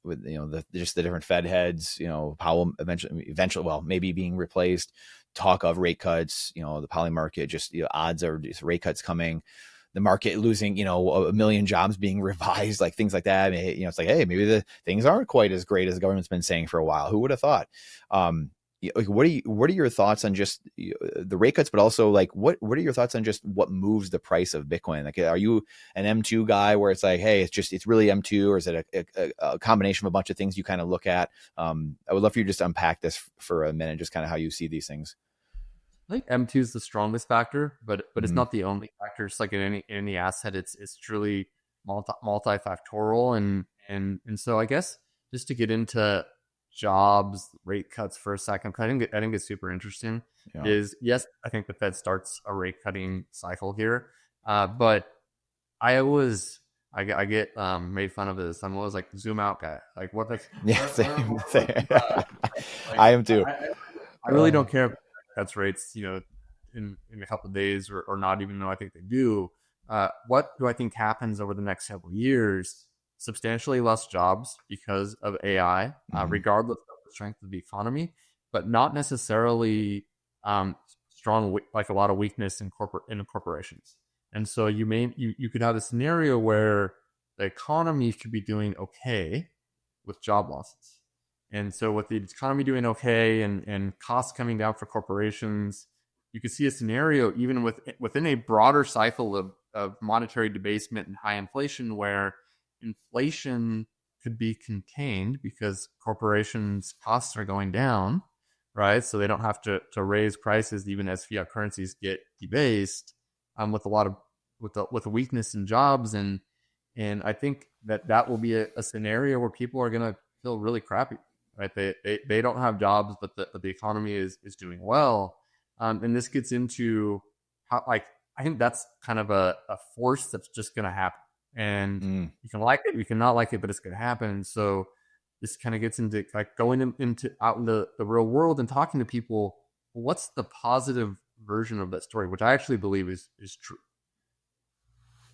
with just the different Fed heads. Powell eventually, well, maybe being replaced. Talk of rate cuts. The poly market, just odds are just rate cuts coming. The market losing, 1 million jobs being revised, like things like that. It's like, hey, maybe the things aren't quite as great as the government's been saying for a while. Who would have thought? What are your thoughts on just the rate cuts, but also, like, what are your thoughts on just what moves the price of Bitcoin? Like, are you an M2 guy where it's like, hey, it's really M2, or is it a combination of a bunch of things you kind of look at? I would love for you to just unpack this for a minute, just kind of how you see these things.
I think M2 is the strongest factor, but it's not the only factor. It's like in any asset, it's truly multifactorial, and so I guess just to get into jobs rate cuts for a second, I think it's super interesting. Yeah. Is yes, I think the Fed starts a rate cutting cycle here, but I get made fun of this. I'm always like zoom out guy. Like, what?
Same. I am too.
I really don't care if cuts rates, in a couple of days or not, even though I think they do. What do I think happens over the next several years? Substantially less jobs because of AI, regardless of the strength of the economy, but not necessarily strong, like a lot of weakness in corporations. And so you could have a scenario where the economy could be doing okay with job losses. And so with the economy doing okay and costs coming down for corporations, you could see a scenario even within a broader cycle of monetary debasement and high inflation, where inflation could be contained because corporations' costs are going down, right? So they don't have to raise prices even as fiat currencies get debased, with a lot of with a weakness in jobs, and I think that will be a scenario where people are going to feel really crappy, right? They don't have jobs, but the economy is doing well, and this gets into how, like, I think that's kind of a force that's just going to happen. and you can like it, you can not like it, but it's going to happen. And so this kind of gets into like going into out in the real world and talking to people. What's the positive version of that story, which I actually believe is true.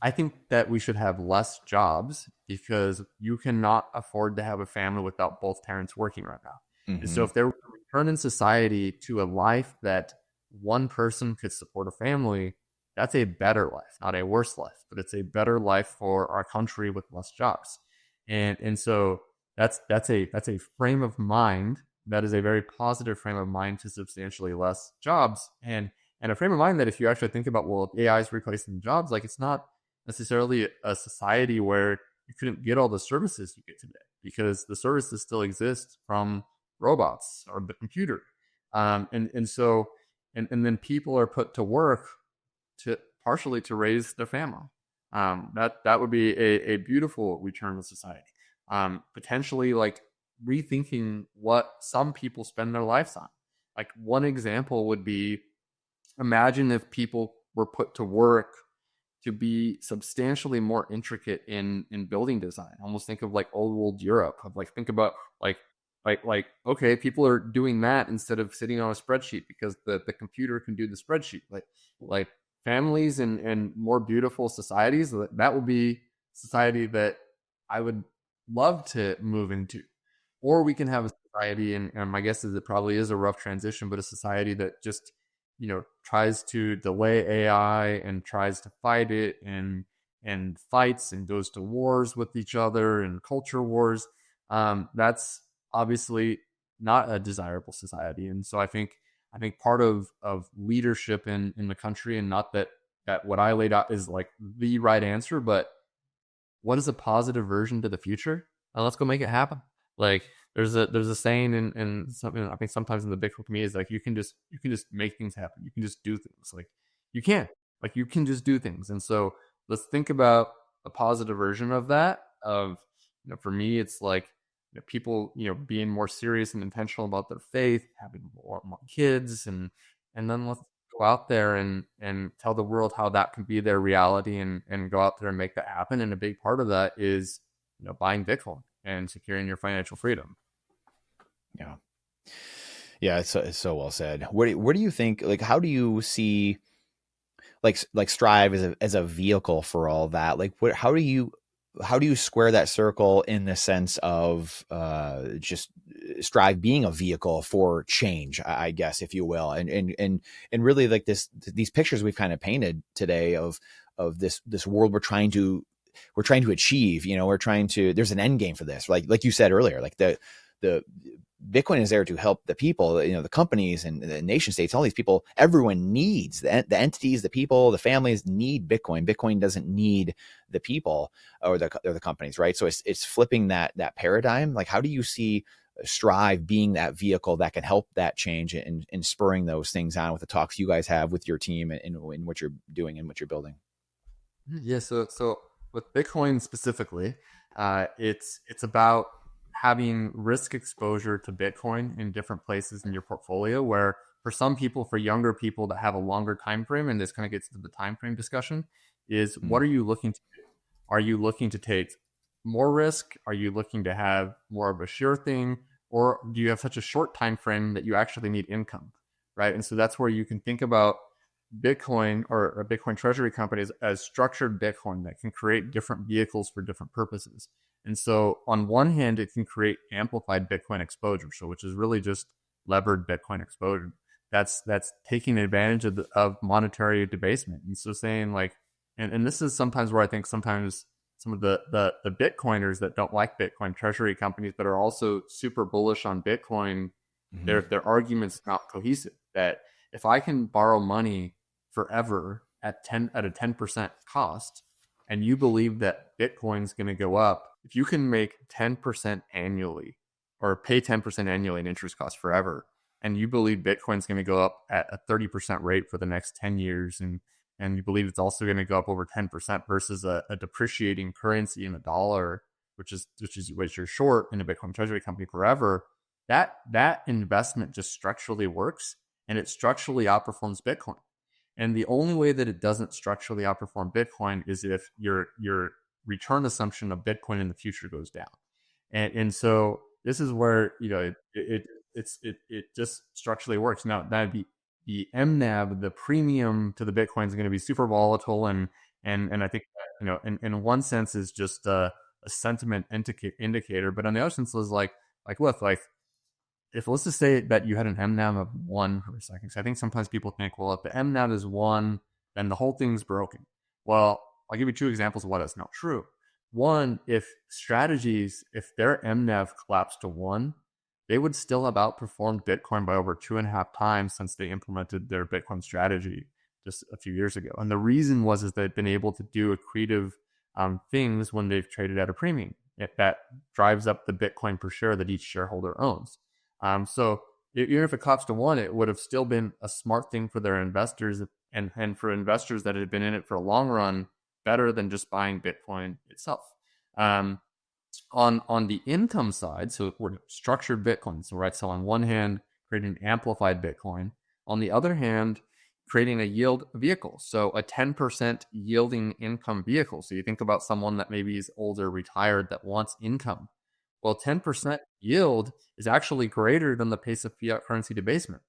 I think that we should have less jobs because you cannot afford to have a family without both parents working right now. And so if there were a return in society to a life that one person could support a family, that's a better life, not a worse life, but it's a better life for our country with less jobs. And so that's a frame of mind that is a very positive frame of mind to substantially less jobs, and a frame of mind that if you actually think about, well, if AI is replacing jobs, like it's not necessarily a society where you couldn't get all the services you get today, because the services still exist from robots or the computer, and so then people are put to work to partially to raise their family. That would be a beautiful return to society. Potentially like rethinking what some people spend their lives on. Like one example would be, imagine if people were put to work to be substantially more intricate in building design. Almost think of like old world Europe. Of like think about like okay, people are doing that instead of sitting on a spreadsheet because the computer can do the spreadsheet. Like families and more beautiful societies, that would be society that I would love to move into. Or we can have a society, and my guess is it probably is a rough transition, but a society that just, tries to delay AI and tries to fight it and fights and goes to wars with each other and culture wars. That's obviously not a desirable society. And so I think part of leadership in the country, and not that what I laid out is like the right answer, but what is a positive version to the future? And let's go make it happen. Like there's a saying in something, I think sometimes in the Bitcoin community, is like you can just make things happen. You can just do things. Like you can just do things. And so let's think about a positive version of that. For me, it's like people being more serious and intentional about their faith, having more kids, and then let's go out there and tell the world how that can be their reality, and go out there and make that happen. And a big part of that is buying Bitcoin and securing your financial freedom.
Yeah, it's so well said. Where do you think, like, how do you see like Strive as a vehicle for all that? Like, how do you square that circle in the sense of just Strive being a vehicle for change, I guess, if you will, and really like these pictures we've kind of painted today of this world we're trying to achieve. There's an end game for this, like you said earlier, like the Bitcoin is there to help the people, the companies and the nation states, all these people. Everyone needs the entities, the people, the families need Bitcoin. Bitcoin doesn't need the people or the companies, right? So it's flipping that paradigm. Like, how do you see Strive being that vehicle that can help that change and spurring those things on with the talks you guys have with your team and what you're doing and what you're building?
Yeah. So with Bitcoin specifically, it's about having risk exposure to Bitcoin in different places in your portfolio, where for some people, for younger people that have a longer time frame, and this kind of gets to the time frame discussion, is what are you looking to do? Are you looking to take more risk? Are you looking to have more of a sure thing? Or do you have such a short time frame that you actually need income, right? And so that's where you can think about Bitcoin or Bitcoin Treasury companies as structured Bitcoin that can create different vehicles for different purposes. And so on one hand, it can create amplified Bitcoin exposure, so which is really just levered Bitcoin exposure. That's taking advantage of monetary debasement. And so saying like, and this is sometimes where I think sometimes some of the Bitcoiners that don't like Bitcoin Treasury companies but are also super bullish on Bitcoin, their argument's not cohesive. That if I can borrow money forever at a 10% cost, and you believe that Bitcoin's going to go up, if you can make 10% annually or pay 10% annually in interest costs forever, and you believe Bitcoin's going to go up at a 30% rate for the next 10 years, and you believe it's also going to go up over 10% versus a depreciating currency in the dollar, which you're short in a Bitcoin Treasury company forever, that investment just structurally works, and it structurally outperforms Bitcoin. And the only way that it doesn't structurally outperform Bitcoin is if you're return assumption of Bitcoin in the future goes down. And so this is where, it just structurally works. Now that'd be the MNAV, the premium to the Bitcoin is going to be super volatile. And I think, in one sense is just a sentiment indicator, but on the other sense is like, look, like, if let's just say that you had an MNAV of 1 for a second. So I think sometimes people think, well, if the MNAV is 1, then the whole thing's broken. Well, I'll give you 2 examples of why that's not true. One, if strategies, if their MNAV collapsed to 1, they would still have outperformed Bitcoin by over 2.5 times since they implemented their Bitcoin strategy just a few years ago. And the reason is they've been able to do accretive things when they've traded at a premium. That drives up the Bitcoin per share that each shareholder owns. So even if it collapsed to 1, it would have still been a smart thing for their investors, and for investors that had been in it for a long run, better than just buying Bitcoin itself. On the income side, so we're structured Bitcoin. So right, so on one hand, creating amplified Bitcoin. On the other hand, creating a yield vehicle. So a 10% yielding income vehicle. So you think about someone that maybe is older, retired, that wants income. Well, 10% yield is actually greater than the pace of fiat currency debasement.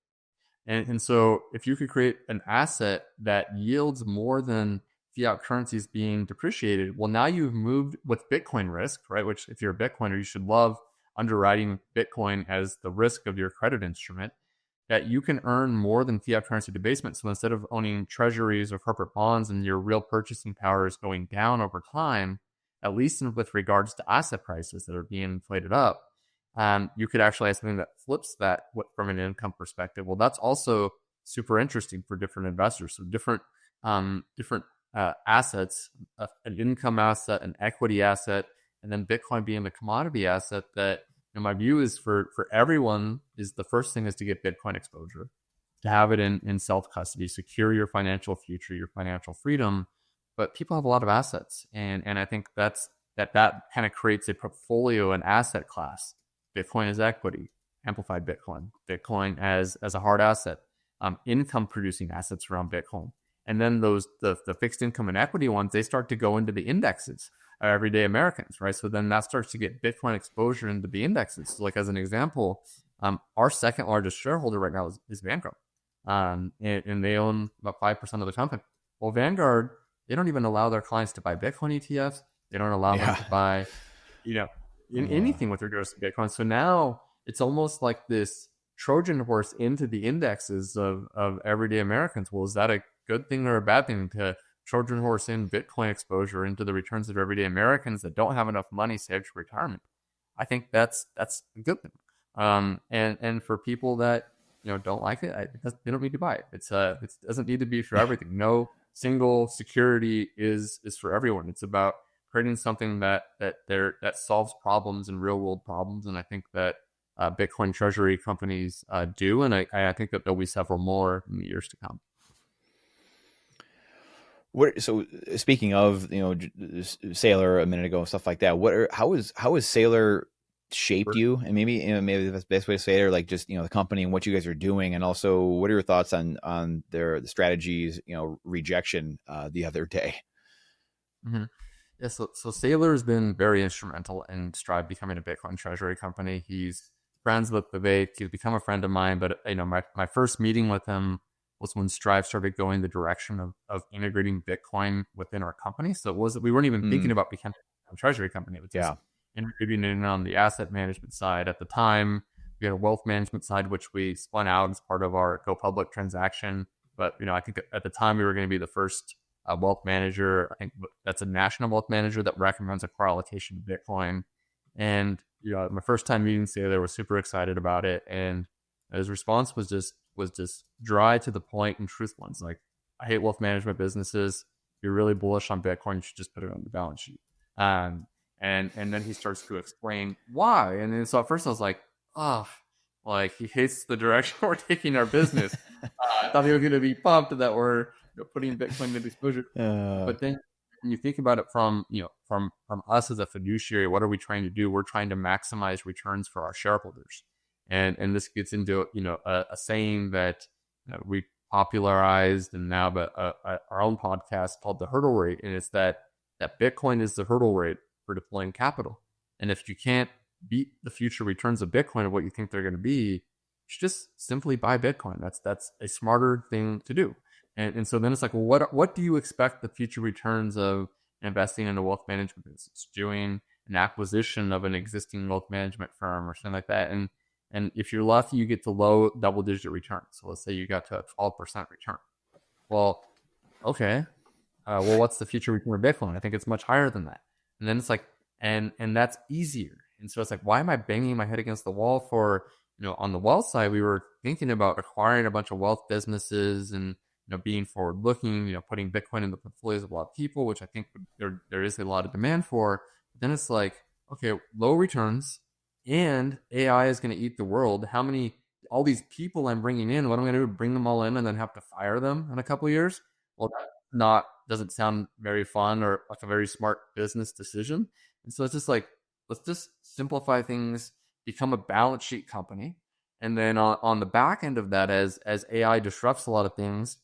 And so if you could create an asset that yields more than fiat currencies being depreciated, well, now you've moved with Bitcoin risk, right? Which if you're a Bitcoiner, you should love underwriting Bitcoin as the risk of your credit instrument, that you can earn more than fiat currency debasement. So instead of owning treasuries or corporate bonds and your real purchasing power is going down over time, at least with regards to asset prices that are being inflated up, you could actually have something that flips that from an income perspective. Well, that's also super interesting for different investors. So different assets, an income asset, an equity asset, and then Bitcoin being the commodity asset that, in my view, is for everyone, is the first thing is to get Bitcoin exposure, to have it in self-custody, secure your financial future, your financial freedom. But people have a lot of assets. And I think that kind of creates a portfolio, an asset class. Bitcoin as equity, amplified Bitcoin as a hard asset, income producing assets around Bitcoin. And then the fixed income and equity ones, they start to go into the indexes of everyday Americans, right? So then that starts to get Bitcoin exposure into the indexes. So like as an example, our second largest shareholder right now is Vanguard. And they own about 5% of the company. Well, Vanguard, they don't even allow their clients to buy Bitcoin ETFs. They don't allow them to buy, anything with regards to Bitcoin. So now it's almost like this Trojan horse into the indexes of everyday Americans. Well, is that a good thing or a bad thing to Trojan horse in Bitcoin exposure into the returns of everyday Americans that don't have enough money saved for retirement? I think that's a good thing. And for people that don't like it, they don't need to buy it. It doesn't need to be for everything. No single security is for everyone. It's about creating something that solves problems and real world problems. And I think that Bitcoin treasury companies do, and I think that there'll be several more in the years to come.
So speaking of Saylor a minute ago and stuff like that, how has Saylor shaped you? And maybe that's the best way to say it, or like just the company and what you guys are doing, and also what are your thoughts on the strategies rejection the other day?
Mm-hmm. Yeah, so Saylor has been very instrumental in Strive becoming a Bitcoin treasury company. He's friends with Vivek. He's become a friend of mine, but my first meeting with him was when Strive started going the direction of integrating Bitcoin within our company. So we weren't even thinking about becoming a treasury company. It was just integrating it on the asset management side. At the time, we had a wealth management side, which we spun out as part of our go public transaction. But I think at the time we were going to be the first wealth manager. I think that's a national wealth manager that recommends a core allocation of Bitcoin. And my first time meeting Saylor, was super excited about it, and his response was just dry to the point and truthful. It's like, I hate wealth management businesses. If you're really bullish on Bitcoin, you should just put it on the balance sheet. And then he starts to explain why. And then so at first I was like, like he hates the direction we're taking our business. I thought he was going to be pumped that we're putting Bitcoin into exposure. But then when you think about it from us as a fiduciary, what are we trying to do? We're trying to maximize returns for our shareholders. And this gets into a saying that we popularized and now our own podcast called The Hurdle Rate, and it's that that Bitcoin is the hurdle rate for deploying capital. And if you can't beat the future returns of Bitcoin of what you think they're going to be, you should just simply buy Bitcoin. That's a smarter thing to do. And so then it's like, well, what do you expect the future returns of investing in a wealth management business, doing an acquisition of an existing wealth management firm or something like that? And if you're lucky, you get to low double-digit returns. So let's say you got to a 12% return. Well, okay. Well, what's the future return of Bitcoin? I think it's much higher than that. And then it's like, and that's easier. And so it's like, why am I banging my head against the wall for, on the wealth side, we were thinking about acquiring a bunch of wealth businesses and, being forward looking, putting Bitcoin in the portfolios of a lot of people, which I think there is a lot of demand for. But then it's like, okay, low returns and AI is going to eat the world. All these people I'm bringing in, what am I going to do? Bring them all in and then have to fire them in a couple of years? Well, that doesn't sound very fun or like a very smart business decision. And so it's just like, let's just simplify things, become a balance sheet company. And then on the back end of that, as AI disrupts a lot of things,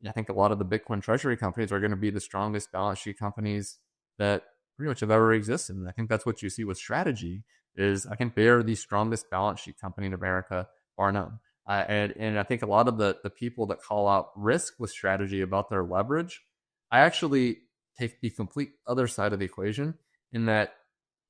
I think a lot of the Bitcoin Treasury companies are going to be the strongest balance sheet companies that pretty much have ever existed. And I think that's what you see with Strategy is I think they're the strongest balance sheet company in America, bar none. And I think a lot of the people that call out risk with Strategy about their leverage, I actually take the complete other side of the equation in that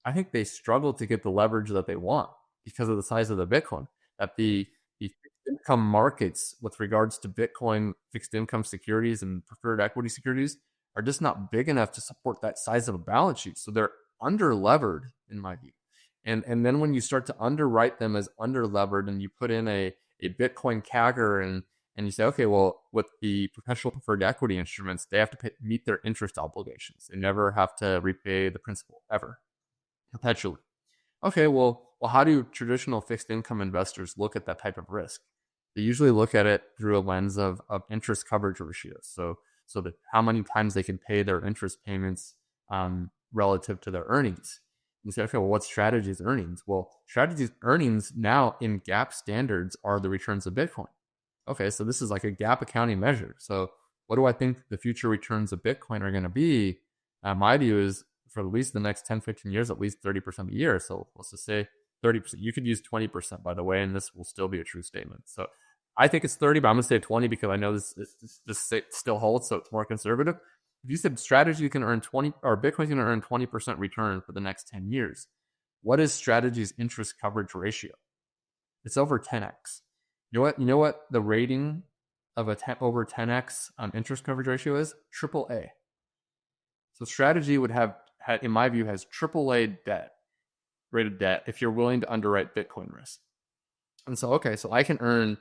I think they struggle to get the leverage that they want because of the size of the Bitcoin. That the fixed income markets with regards to Bitcoin fixed income securities and preferred equity securities are just not big enough to support that size of a balance sheet. So they're under levered in my view. And then when you start to underwrite them as under levered and you put in a Bitcoin CAGR and you say, okay, well, with the perpetual preferred equity instruments, they have to meet their interest obligations. They never have to repay the principal ever, perpetually. Okay, well, how do traditional fixed income investors look at that type of risk? They usually look at it through a lens of interest coverage ratios. So that how many times they can pay their interest payments relative to their earnings. You say, okay, well, what's Strategy's earnings? Well, Strategy's earnings now in GAAP standards are the returns of Bitcoin. Okay, so this is like a GAAP accounting measure. So what do I think the future returns of Bitcoin are going to be? My view is for at least the next 10, 15 years, at least 30% a year. So let's just say 30%. You could use 20%, by the way, and this will still be a true statement. So I think it's 30, but I'm going to say 20 because I know this still holds, so it's more conservative. If you said Strategy can earn 20, or Bitcoin's going to earn 20% return for the next 10 years, what is Strategy's interest coverage ratio? It's over 10x. You know what the rating of over 10x interest coverage ratio is? AAA. So Strategy would have, in my view, has AAA rated debt if you're willing to underwrite Bitcoin risk. And so, okay, so I can earn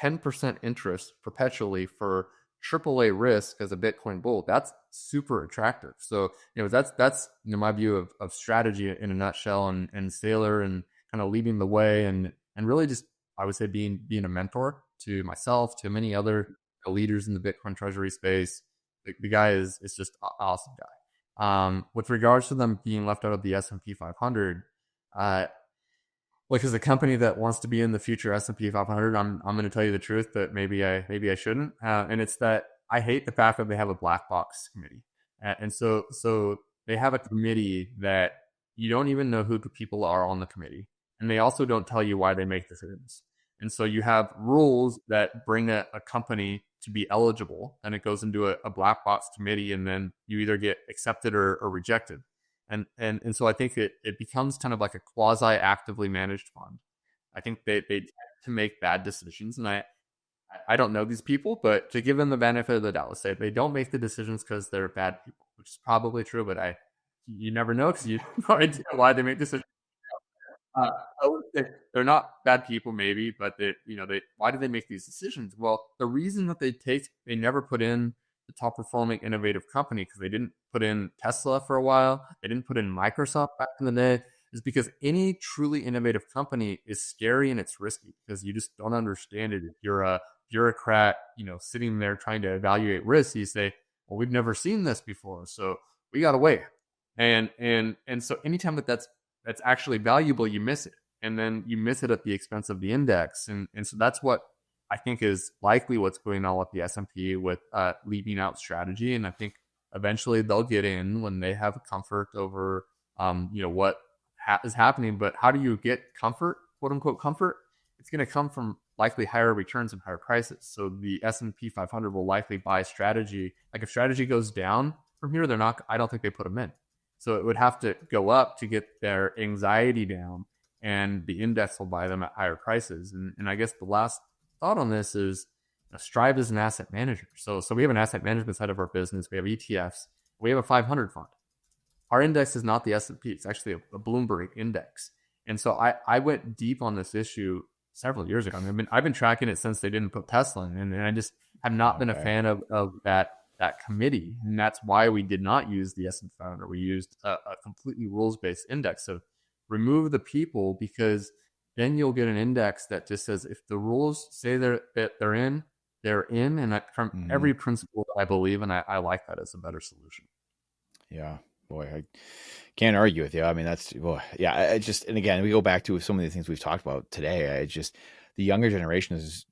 10% interest perpetually for AAA risk as a Bitcoin bull. That's super attractive. So, that's my view of Strategy in a nutshell, and Saylor and kind of leading the way and really just, I would say, being a mentor to myself, to many other leaders in the Bitcoin Treasury space. The guy is just an awesome guy. With regards to them being left out of the S&P 500, as a company that wants to be in the future S&P 500, I'm going to tell you the truth, but maybe I shouldn't. And it's that I hate the fact that they have a black box committee, and so they have a committee that you don't even know who the people are on the committee, and they also don't tell you why they make decisions. And so you have rules that bring a company to be eligible, and it goes into a black box committee, and then you either get accepted or rejected. And so I think it becomes kind of like a quasi-actively managed fund. I think they tend to make bad decisions, and I don't know these people, but to give them the benefit of the doubt, let's say they don't make the decisions because they're bad people, which is probably true, but you never know because you have no idea why they make decisions. They're not bad people, maybe, but why do they make these decisions? Well, the reason that they never put in the top performing innovative company, because they didn't put in Tesla for a while, they didn't put in Microsoft back in the day, is because any truly innovative company is scary and it's risky because you just don't understand it. If you're a bureaucrat, sitting there trying to evaluate risks, you say, well, we've never seen this before, so we got to wait. And so anytime that's actually valuable, you miss it. And then you miss it at the expense of the index. And so that's what I think is likely what's going on with the S&P with leaving out Strategy. And I think eventually they'll get in when they have comfort over, what is happening. But how do you get comfort, quote unquote comfort? It's going to come from likely higher returns and higher prices. So the S&P 500 will likely buy strategy. Like if strategy goes down from here, I don't think they put them in. So it would have to go up to get their anxiety down, and the index will buy them at higher prices. And I guess the last thought on this is, Strive is an asset manager. So we have an asset management side of our business. We have ETFs. We have a 500 fund. Our index is not the S&P. It's actually a Bloomberg index. And so I went deep on this issue several years ago. I mean, I've been tracking it since they didn't put Tesla in, and I just have not been a fan of that committee. And that's why we did not use the S&P 500. We used a completely rules-based index. So remove the people, because then you'll get an index that just says if the rules say they're in, they're in. And from every principle I believe, and I like that as a better solution.
Yeah. Boy, I can't argue with you. I mean, and again, we go back to some of the things we've talked about today. The younger generations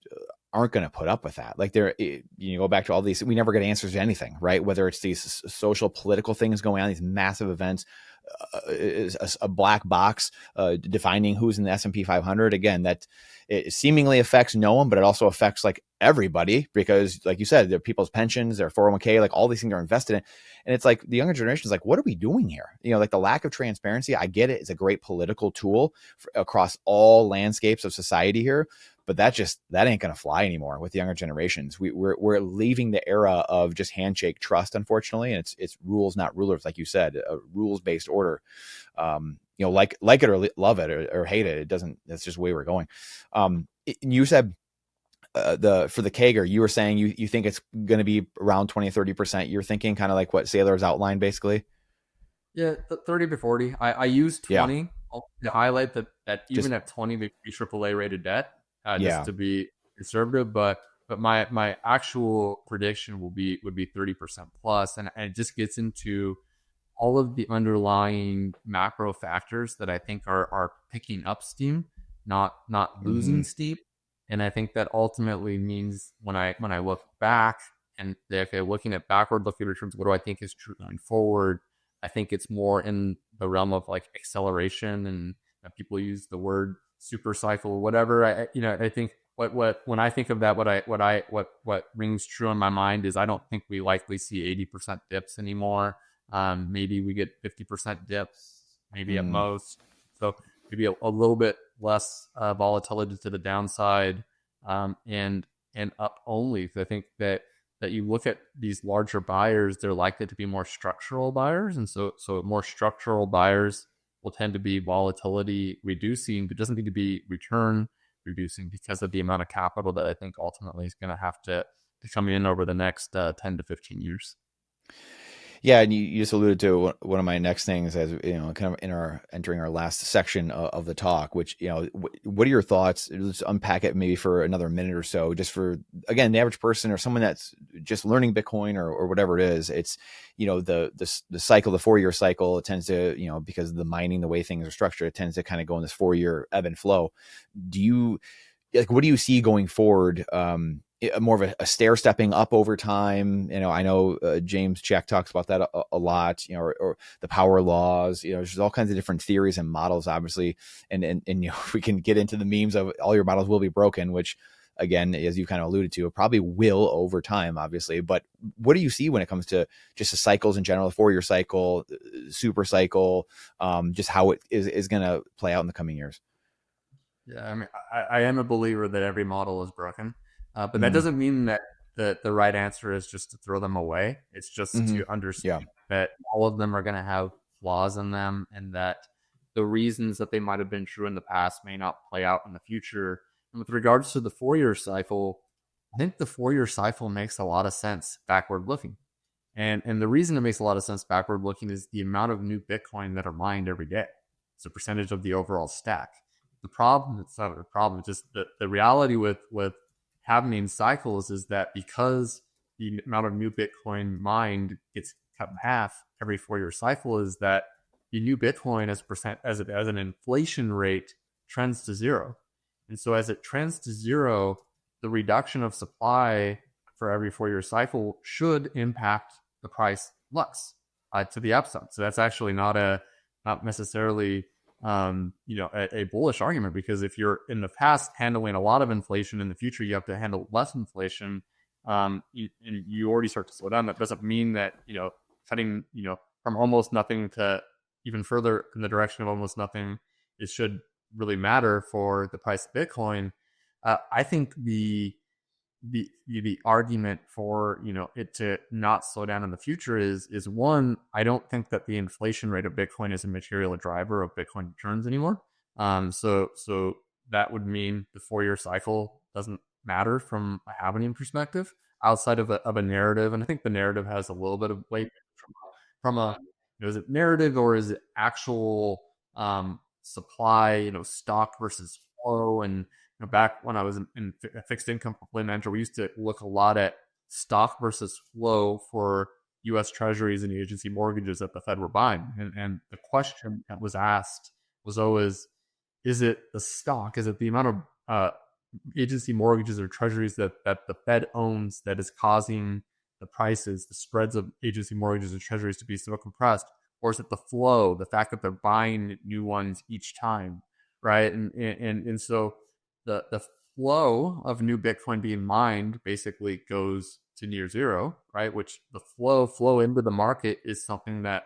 aren't going to put up with that. Like you go back to all these, we never get answers to anything, right? Whether it's these social, political things going on, these massive events, a black box defining who's in the S&P 500. Again, that it seemingly affects no one, but it also affects like everybody, because like you said, their people's pensions, their 401k, like all these things are invested in. And it's like the younger generation is like, what are we doing here? Like the lack of transparency. I get it. It's a great political tool across all landscapes of society here, but that ain't going to fly anymore with the younger generations. We're leaving the era of just handshake trust, unfortunately. And it's rules, not rulers. Like you said, a rules-based order. Like it or love it or hate it. That's just the way we're going. You said, for the CAGR, you were saying you think it's going to be around 20-30%. You're thinking kind of like what Saylor's outlined, basically.
Yeah, 30 to 40. I used 20 to highlight that even at 20, they be AAA rated debt, just to be conservative. But my actual prediction would be 30% plus, and it just gets into all of the underlying macro factors that I think are picking up steam, not losing steam. And I think that ultimately means when I look back and looking at backward-looking returns, what do I think is true going forward? I think it's more in the realm of like acceleration, and people use the word super cycle or whatever. I think when I think of that, what rings true in my mind is I don't think we likely see 80% dips anymore. Maybe we get 50% dips, maybe at most. So maybe a little bit less volatility to the downside, and up only. I think that you look at these larger buyers, they're likely to be more structural buyers, and so more structural buyers will tend to be volatility reducing, but doesn't need to be return reducing, because of the amount of capital that I think ultimately is going to have to come in over the next 10 to 15 years.
Yeah, and you just alluded to one of my next things, as kind of entering our last section of the talk, which what are your thoughts? Let's unpack it maybe for another minute or so, just for again the average person or someone that's just learning Bitcoin or whatever it is. It's the cycle, the 4-year cycle. It tends to because of the mining, the way things are structured, it tends to kind of go in this 4-year ebb and flow. What do you see going forward? More of a stair stepping up over time. I know James Check talks about that a lot, or the power laws, there's all kinds of different theories and models, obviously. And we can get into the memes of all your models will be broken, which again, as you kind of alluded to, it probably will over time, obviously. But what do you see when it comes to just the cycles in general, the 4-year cycle, super cycle, just how it is going to play out in the coming years?
Yeah. I mean, I am a believer that every model is broken. But that doesn't mean that the right answer is just to throw them away. It's just to understand that all of them are going to have flaws in them, and that the reasons that they might have been true in the past may not play out in the future. And with regards to the 4-year cycle, I think the 4-year cycle makes a lot of sense backward looking. And the reason it makes a lot of sense backward looking is the amount of new Bitcoin that are mined every day. It's a percentage of the overall stack. It's not a problem. It's just the reality with happening cycles is that because the amount of new Bitcoin mined gets cut in half every 4-year cycle, is that the new Bitcoin as an inflation rate trends to zero. And so as it trends to zero, the reduction of supply for every 4-year cycle should impact the price less to the upside. So that's actually not necessarily a bullish argument, because if you're in the past handling a lot of inflation, in the future you have to handle less inflation, and you already start to slow down. That doesn't mean that cutting from almost nothing to even further in the direction of almost nothing, it should really matter for the price of Bitcoin. I think the argument for it to not slow down in the future is one, I don't think that the inflation rate of Bitcoin is a material driver of Bitcoin returns anymore. So that would mean the 4-year cycle doesn't matter from a halvening perspective outside of a narrative, and I think the narrative has a little bit of weight from a is it narrative or is it actual supply, stock versus flow. And back when I was in a fixed income portfolio manager, we used to look a lot at stock versus flow for U.S. Treasuries and agency mortgages that the Fed were buying. And the question that was asked was always, is it the stock? Is it the amount of agency mortgages or treasuries that the Fed owns that is causing the prices, the spreads of agency mortgages and treasuries to be so compressed? Or is it the flow, the fact that they're buying new ones each time, right? And so the flow of new Bitcoin being mined basically goes to near zero, right? Which the flow into the market is something that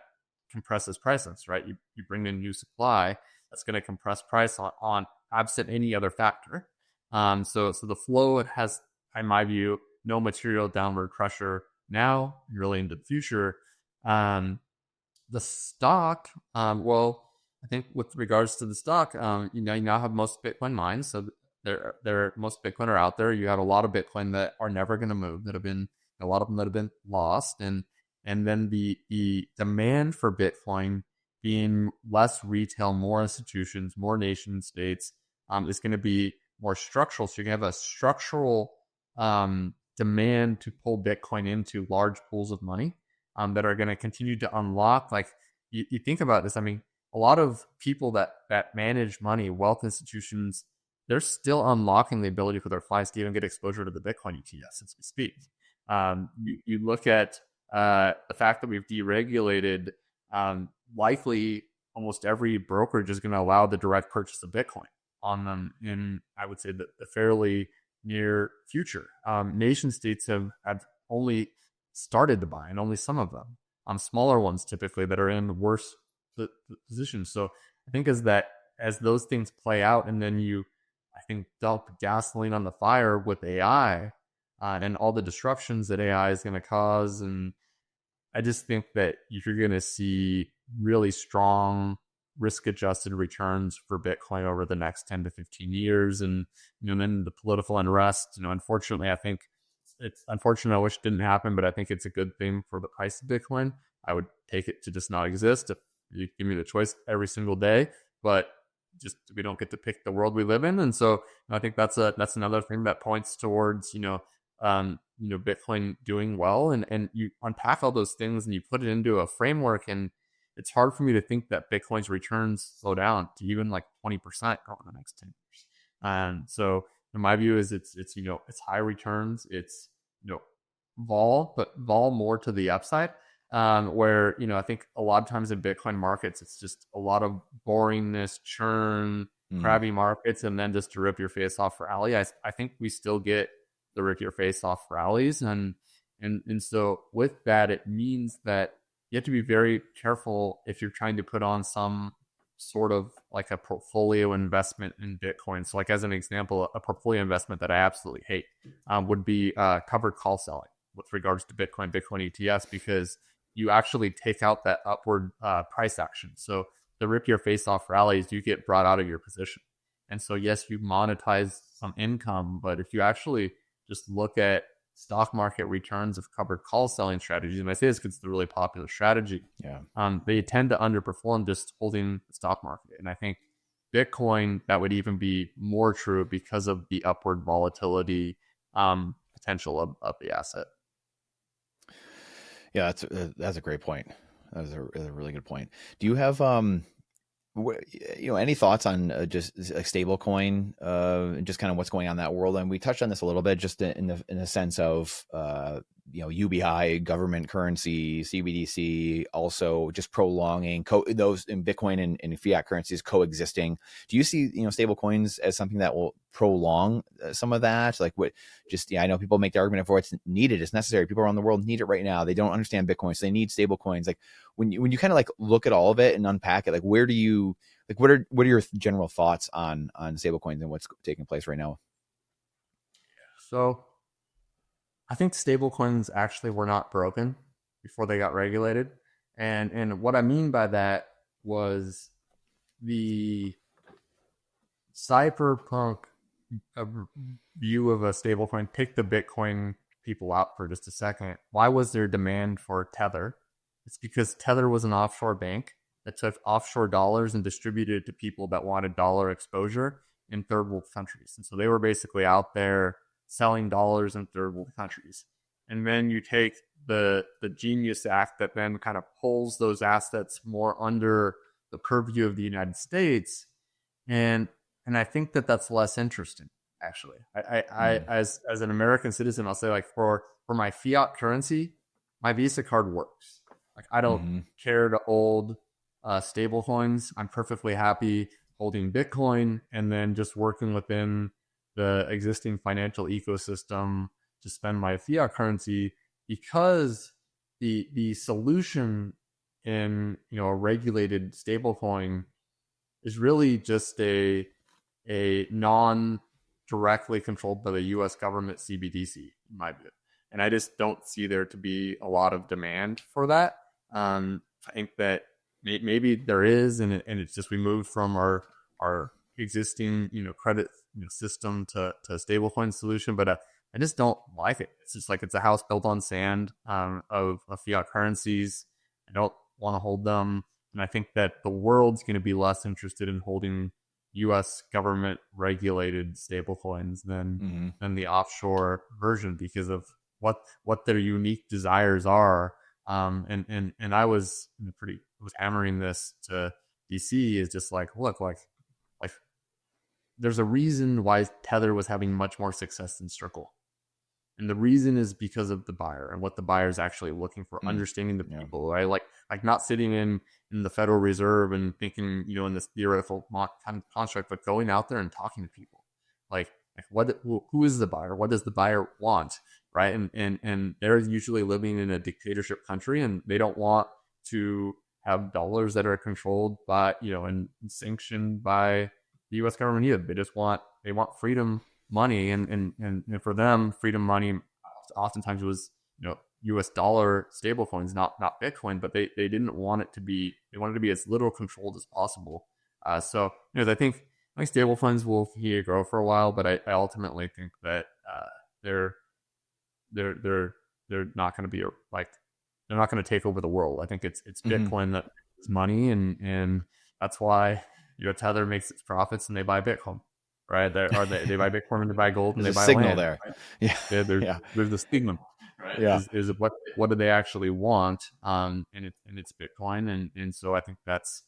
compresses prices, right? You bring in new supply, that's going to compress price on absent any other factor. So the flow has, in my view, no material downward pressure now, really into the future. The stock, well, I think with regards to the stock, you now have most Bitcoin mines, so most Bitcoin are out there. You have a lot of Bitcoin that are never going to move, that have been a lot of them that have been lost, and then the demand for Bitcoin being less retail, more institutions, more nation states, is going to be more structural. So you can have a structural demand to pull Bitcoin into large pools of money that are going to continue to unlock. Like you think about this, I mean, a lot of people that manage money, wealth institutions, they're still unlocking the ability for their clients to even get exposure to the Bitcoin ETFs as we speak. You look at the fact that we've deregulated, likely almost every brokerage is going to allow the direct purchase of Bitcoin on them in, I would say, the fairly near future. Nation states have only started to buy, and only some of them, smaller ones typically, that are in worse positions. So I think as those things play out, and then I think dump gasoline on the fire with AI and all the disruptions that AI is going to cause, and I just think that you're going to see really strong risk-adjusted returns for Bitcoin over the next 10 to 15 years. And then the political unrest, unfortunately, I think it's unfortunate. I wish it didn't happen, but I think it's a good thing for the price of Bitcoin. I would take it to just not exist if you give me the choice every single day, but just we don't get to pick the world we live in. And so I think that's another thing that points towards Bitcoin doing well, and you unpack all those things and you put it into a framework, and it's hard for me to think that Bitcoin's returns slow down to even like 20% over the next 10 years. And so my view is it's high returns, it's vol, but vol more to the upside. Where I think a lot of times in Bitcoin markets, it's just a lot of boringness, churn, crabby markets, and then just to rip your face off rally. I think we still get the rip your face off rallies, and so with that, it means that you have to be very careful if you're trying to put on some sort of like a portfolio investment in Bitcoin. So like as an example, a portfolio investment that I absolutely hate would be covered call selling with regards to Bitcoin ETFs, because you actually take out that upward price action. So the rip your face off rallies, you get brought out of your position. And so yes, you monetize some income, but if you actually just look at stock market returns of covered call selling strategies, and I say this because it's a really popular strategy, they tend to underperform just holding the stock market. And I think Bitcoin, that would even be more true because of the upward volatility potential of the asset.
Yeah, that's a great point. That's a really good point. Do you have any thoughts on just a stable coin, and just kind of what's going on in that world? And we touched on this a little bit, just in the sense of UBI, government currency, CBDC, also just prolonging those in Bitcoin and fiat currencies coexisting. Do you see, stable coins as something that will prolong some of that? Like I know people make the argument for it's needed, it's necessary. People around the world need it right now. They don't understand Bitcoin, so they need stable coins. Like when you kind of like look at all of it and unpack it, like what are your general thoughts on stable coins and what's taking place right now?
So I think stablecoins actually were not broken before they got regulated. And what I mean by that was the cyberpunk view of a stablecoin. Take the Bitcoin people out for just a second. Why was there demand for Tether? It's because Tether was an offshore bank that took offshore dollars and distributed it to people that wanted dollar exposure in third world countries. And so they were basically out there selling dollars in third world countries. And then you take the Genius Act that then kind of pulls those assets more under the purview of the United States. And I think that that's less interesting, actually. I as an American citizen, I'll say, like, for my fiat currency, my Visa card works. Like, I don't care to hold stable coins. I'm perfectly happy holding Bitcoin and then just working within the existing financial ecosystem to spend my fiat currency, because the solution in a regulated stablecoin is really just a non directly controlled by the U.S. government CBDC, in my view. And I just don't see there to be a lot of demand for that. I think that maybe there is, and it's just we moved from our existing credit system to a stablecoin solution, but I just don't like it. It's just like it's a house built on sand of fiat currencies. I don't want to hold them, and I think that the world's going to be less interested in holding U.S. government regulated stablecoins than the offshore version, because of what their unique desires are. And I was hammering this to DC, is just like, look, like there's a reason why Tether was having much more success than Circle. And the reason is because of the buyer and what the buyer is actually looking for, understanding the people, right? Like not sitting in the Federal Reserve and thinking, in this theoretical kind of construct, but going out there and talking to people. Like who is the buyer? What does the buyer want? Right. And they're usually living in a dictatorship country, and they don't want to have dollars that are controlled by, and sanctioned by the U.S. government either. They want freedom money, and for them, freedom money oftentimes was U.S. dollar stablecoins, not Bitcoin, but they didn't want it to be. They wanted to be as little controlled as possible. So I think stablecoins will grow for a while, but I ultimately think that they're not going to be they're not going to take over the world. I think it's Bitcoin that is money, and that's why Tether makes its profits and they buy Bitcoin, right? They buy Bitcoin and they buy gold and
there's
they buy
signal
land,
there.
Right? Yeah, there's the signal, right?
Yeah,
is what do they actually want? And it's Bitcoin, and so I think that's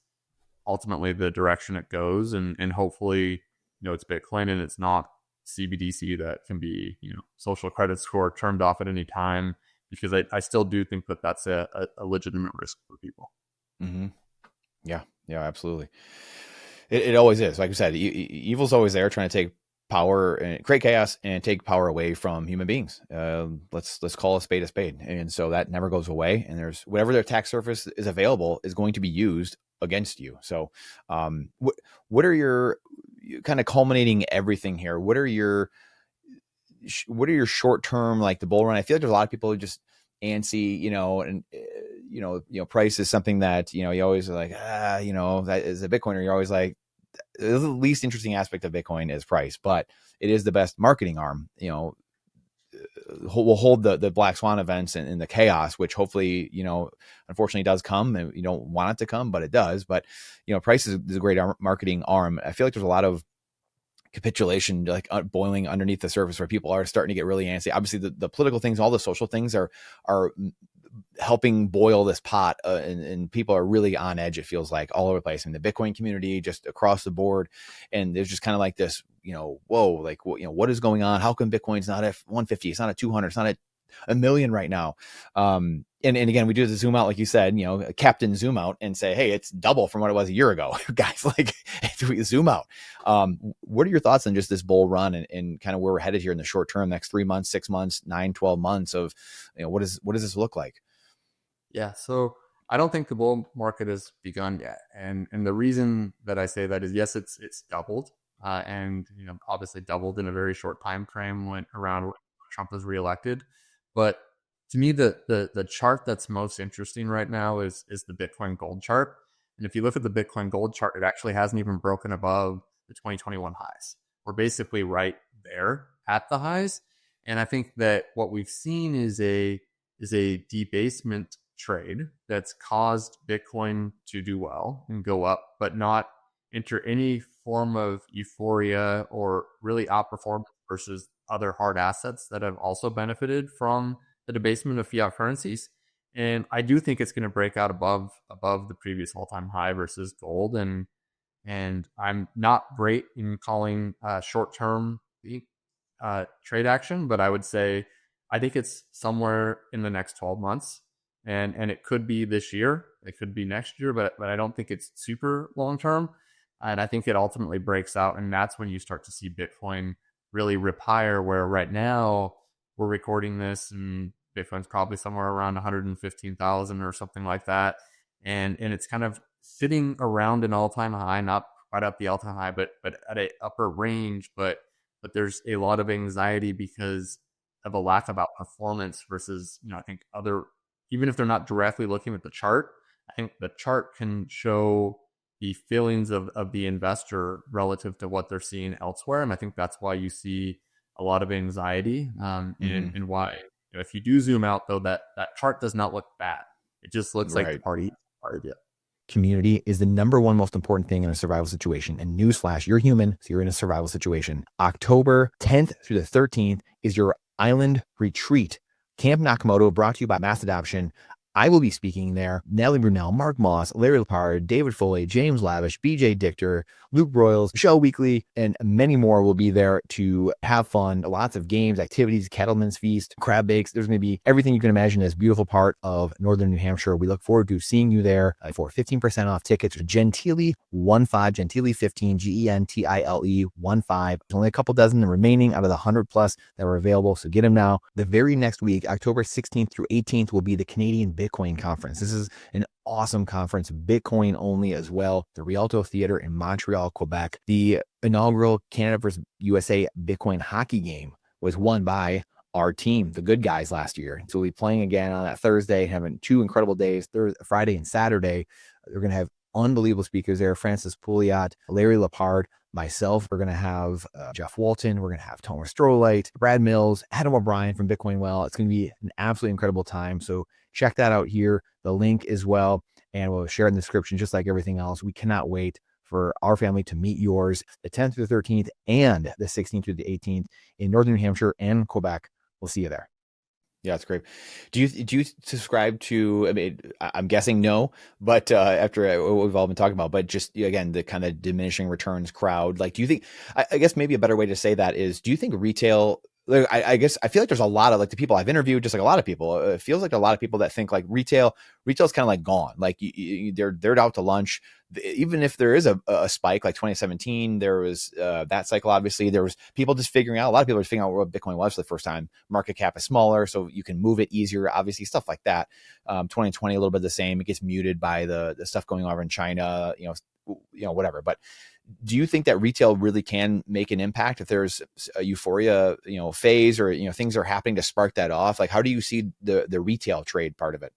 ultimately the direction it goes, and hopefully it's Bitcoin and it's not CBDC that can be social credit score turned off at any time, because I still do think that that's a legitimate risk for people.
Yeah, absolutely. It always is. Like I said, evil's always there, trying to take power and create chaos and take power away from human beings. Let's call a spade, and so that never goes away. And there's whatever their attack surface is available is going to be used against you. So, what are your kind of culminating everything here? What are your short term, like the bull run? I feel like there's a lot of people who just antsy, and price is something that you always are like, that is a Bitcoiner. You're always like, the least interesting aspect of Bitcoin is price, but it is the best marketing arm. Will hold the black swan events and the chaos, which hopefully unfortunately does come, and you don't want it to come, but it does. But price is a great marketing arm. I feel like there's a lot of capitulation like boiling underneath the surface, where people are starting to get really antsy. Obviously the political things, all the social things are helping boil this pot, and people are really on edge. It feels like all over the place in the Bitcoin community, just across the board. And there's just kind of like this, whoa, like, what is going on? How come Bitcoin's not at 150? It's not at 200. It's not at 1 million right now. And again, we do the zoom out, like you said, Captain zoom out and say, hey, it's double from what it was a year ago. Guys, like, we zoom out. What are your thoughts on just this bull run and kind of where we're headed here in the short term, next 3 months, 6 months, 9, 12 months of, what does this look like?
Yeah. So I don't think the bull market has begun yet. And the reason that I say that is, yes, it's doubled. And obviously doubled in a very short time frame when Trump was reelected. But to me, the chart that's most interesting right now is the Bitcoin gold chart. And if you look at the Bitcoin gold chart, it actually hasn't even broken above the 2021 highs. We're basically right there at the highs. And I think that what we've seen is a debasement trade that's caused Bitcoin to do well and go up, but not enter any form of euphoria or really outperform versus other hard assets that have also benefited from the debasement of fiat currencies. And I do think it's going to break out above the previous all-time high versus gold. And I'm not great in calling short-term trade action, but I would say I think it's somewhere in the next 12 months. And it could be this year, it could be next year, but I don't think it's super long-term. And I think it ultimately breaks out, and that's when you start to see Bitcoin really rip higher, where right now we're recording this and Bitcoin's probably somewhere around 115,000 or something like that. And it's kind of sitting around an all-time high, not quite at the all-time high, but at an upper range. But there's a lot of anxiety because of a lack of outperformance versus, I think even if they're not directly looking at the chart, I think the chart can show the feelings of the investor relative to what they're seeing elsewhere. And I think that's why you see a lot of anxiety and why, if you do zoom out, though, that chart does not look bad. It just looks like the party of it.
Community is the number one most important thing in a survival situation. And newsflash, you're human, so you're in a survival situation. October 10th through the 13th is your island retreat. Camp Nakamoto, brought to you by Mass Adoption. I will be speaking there. Nellie Brunel, Mark Moss, Larry Lepard, David Foley, James Lavish, BJ Dichter, Luke Broyles, Michelle Weekly, and many more will be there to have fun. Lots of games, activities, Kettleman's Feast, crab bakes. There's going to be everything you can imagine as a beautiful part of Northern New Hampshire. We look forward to seeing you there for 15% off tickets. Gentile 15, Gentile 15, Gentile 15. There's only a couple dozen remaining out of the 100 plus that were available, so get them now. The very next week, October 16th through 18th, will be the Canadian Bitcoin Conference. This is an awesome conference, Bitcoin only as well. The Rialto Theater in Montreal, Quebec. The inaugural Canada versus USA Bitcoin hockey game was won by our team, the good guys, last year. So we'll be playing again on that Thursday, having 2 incredible days, Friday and Saturday. We're going to have unbelievable speakers there. Francis Pouliot, Larry Lepard, myself. We're going to have Jeff Walton. We're going to have Tomer Strolite, Brad Mills, Adam O'Brien from Bitcoin Well. It's going to be an absolutely incredible time. So check that out here, the link as well. And we'll share it in the description, just like everything else. We cannot wait for our family to meet yours the 10th through the 13th and the 16th through the 18th in Northern New Hampshire and Quebec. We'll see you there.
Yeah, it's great. Do you subscribe to, I mean, I'm guessing no, but after what we've all been talking about, but just, again, the kind of diminishing returns crowd, like, do you think, I guess maybe a better way to say that is, do you think retail, I guess I feel like there's a lot of, like, the people I've interviewed, just like a lot of people, it feels like a lot of people that think like retail's kind of like gone, like they're out to lunch. Even if there is a spike like 2017, there was that cycle. Obviously, there was people just figuring out. A lot of people are figuring out what Bitcoin was for the first time. Market cap is smaller, so you can move it easier. Obviously, stuff like that. 2020 a little bit the same. It gets muted by the stuff going on over in China. Whatever. But do you think that retail really can make an impact if there's a euphoria phase or things are happening to spark that off? Like, how do you see the retail trade part of it?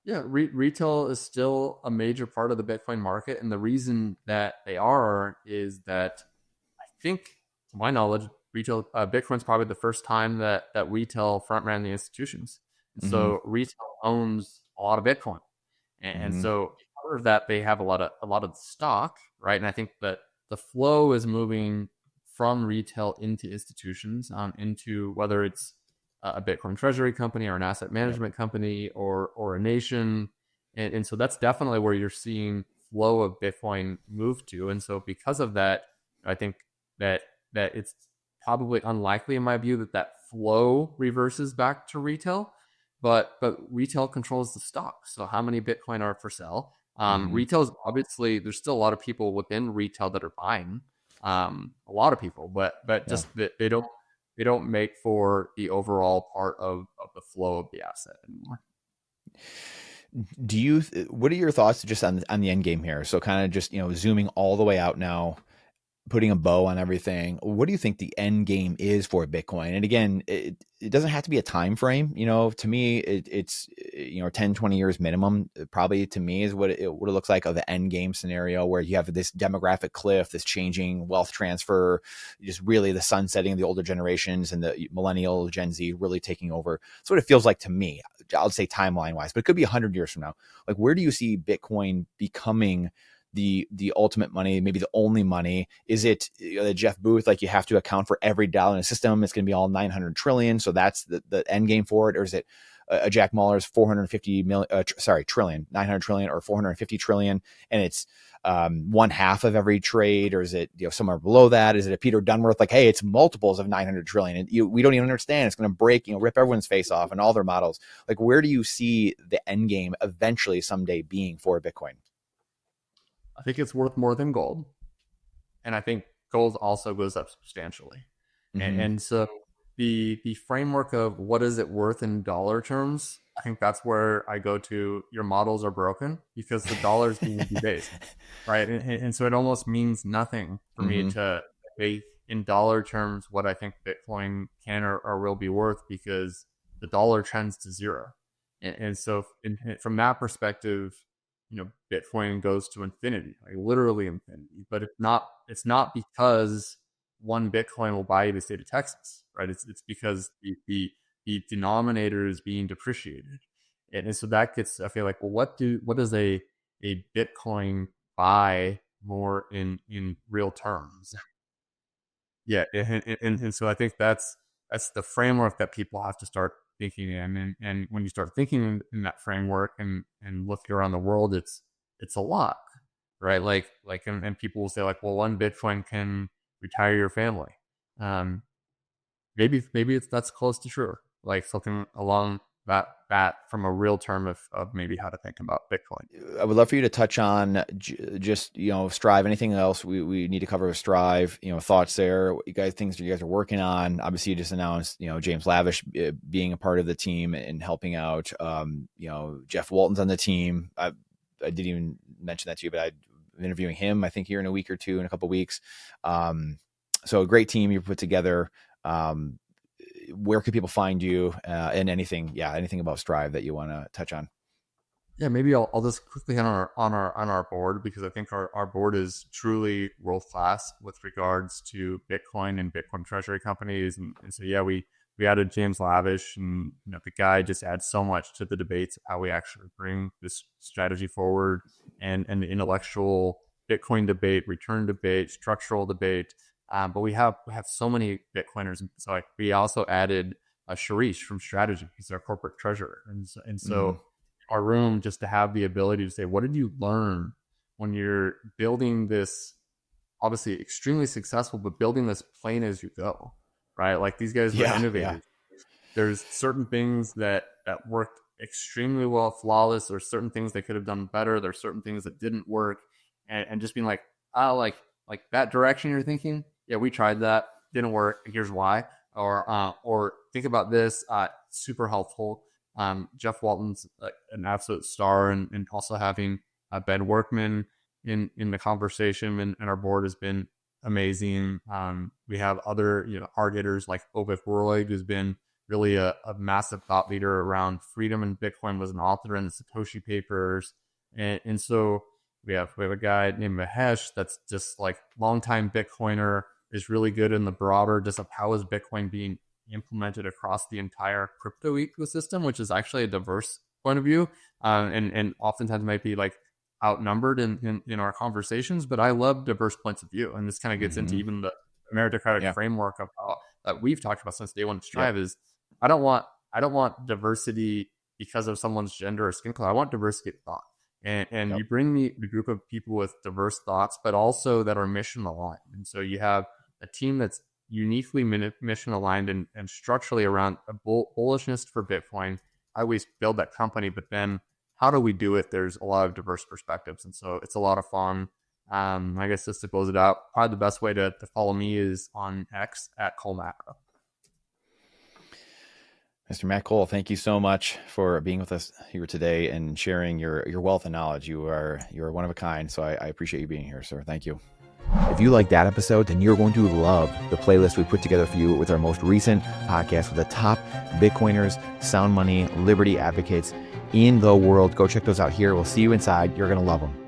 Yeah, retail is still a major part of the Bitcoin market. And the reason that they are is that I think, to my knowledge, retail Bitcoin's probably the first time that retail front ran the institutions. And so retail owns a lot of Bitcoin. And so part of that, they have a lot of stock, right? And I think that the flow is moving from retail into institutions, into whether it's a Bitcoin Treasury company or an asset management company or a nation. And so that's definitely where you're seeing flow of Bitcoin move to. And so because of that, I think that it's probably unlikely in my view that flow reverses back to retail, but retail controls the stock. So how many Bitcoin are for sale? Retail is obviously, there's still a lot of people within retail that are buying, a lot of people, but just that they don't make for the overall part of the flow of the asset anymore.
What are your thoughts just on the end game here? So kind of just, zooming all the way out now, putting a bow on everything. What do you think the end game is for Bitcoin? And again, it doesn't have to be a time frame. To me, it's 10, 20 years minimum, probably, to me, is what it looks like of the end game scenario, where you have this demographic cliff, this changing wealth transfer, just really the sunsetting of the older generations and the millennial Gen Z really taking over. That's what it feels like to me. I'll say timeline wise, but it could be 100 years from now. Like, where do you see Bitcoin becoming the ultimate money, maybe the only money? Is it the Jeff Booth, like you have to account for every dollar in the system, it's going to be all 900 trillion, so that's the end game for it? Or is it a Jack Mallers 900 trillion or 450 trillion, and it's one half of every trade? Or is it somewhere below that? Is it a Peter Dunworth, like, hey, it's multiples of 900 trillion, and we don't even understand, it's going to break, rip everyone's face off and all their models? Like, where do you see the end game eventually someday being for Bitcoin?
I think it's worth more than gold. And I think gold also goes up substantially. And so the framework of what is it worth in dollar terms, I think that's where I go to, your models are broken, because the dollar is being debased, right? And so it almost means nothing for me to debate in dollar terms what I think Bitcoin can or will be worth, because the dollar trends to zero. And so from that perspective, Bitcoin goes to infinity, like literally infinity. But it's not because one Bitcoin will buy you the state of Texas, right? It's because the denominator is being depreciated. And so that gets, I feel like, well, what does a Bitcoin buy more in real terms? Yeah. And so I think that's the framework that people have to start thinking in. And when you start thinking in that framework and look around the world, it's a lot, right? Like, and people will say, like, well, one Bitcoin can retire your family. Maybe that's close to true, like something along that from a real term of maybe how to think about Bitcoin.
I would love for you to touch on just, Strive, anything else we need to cover with Strive, thoughts there, what things you guys are working on. Obviously you just announced, James Lavish being a part of the team and helping out. Jeff Walton's on the team. I didn't even mention that to you, but I'm interviewing him, I think, here in a week or two, in a couple of weeks. So a great team you put together. Where could people find you, and anything about Strive that you want to touch on?
Yeah, maybe I'll just quickly hit on our board, because I think our board is truly world class with regards to Bitcoin and Bitcoin Treasury companies. And so yeah, we added James Lavish, and the guy just adds so much to the debates of how we actually bring this strategy forward, and the intellectual Bitcoin debate, return debate, structural debate. But we have so many Bitcoiners. So like, we also added Sharish from Strategy. He's our corporate treasurer. And so our room, just to have the ability to say, what did you learn when you're building this, obviously extremely successful, but building this plane as you go, right? Like, these guys were innovators. Yeah. There's certain things that worked extremely well, flawless. There's certain things they could have done better. There's certain things that didn't work. And just being like, like that direction you're thinking, yeah, we tried that, didn't work, here's why. Or think about this, super helpful. Jeff Walton's an absolute star, and also having Ben Workman in the conversation and our board has been amazing. We have other hard hitters like Ovik Roy, who's been really a massive thought leader around freedom and Bitcoin, was an author in the Satoshi Papers, and so we have a guy named Mahesh that's just like longtime Bitcoiner, is really good in the broader just of how is Bitcoin being implemented across the entire crypto ecosystem, which is actually a diverse point of view, and oftentimes might be like outnumbered in our conversations. But I love diverse points of view, and this kind of gets into even the meritocratic framework of how that we've talked about since day one. Strive is I don't want diversity because of someone's gender or skin color. I want diversity of thought. And you bring me the group of people with diverse thoughts, but also that are mission aligned. And so you have a team that's uniquely mission aligned and structurally around a bullishness for Bitcoin. I always build that company, but then how do we do it? There's a lot of diverse perspectives. And so it's a lot of fun. I guess just to close it out, probably the best way to follow me is on X at ColeMacro.
Mr. Matt Cole, thank you so much for being with us here today and sharing your wealth of knowledge. You're one of a kind, so I appreciate you being here, sir. Thank you.
If you like that episode, then you're going to love the playlist we put together for you with our most recent podcast with the top Bitcoiners, sound money, liberty advocates in the world. Go check those out here. We'll see you inside. You're going to love them.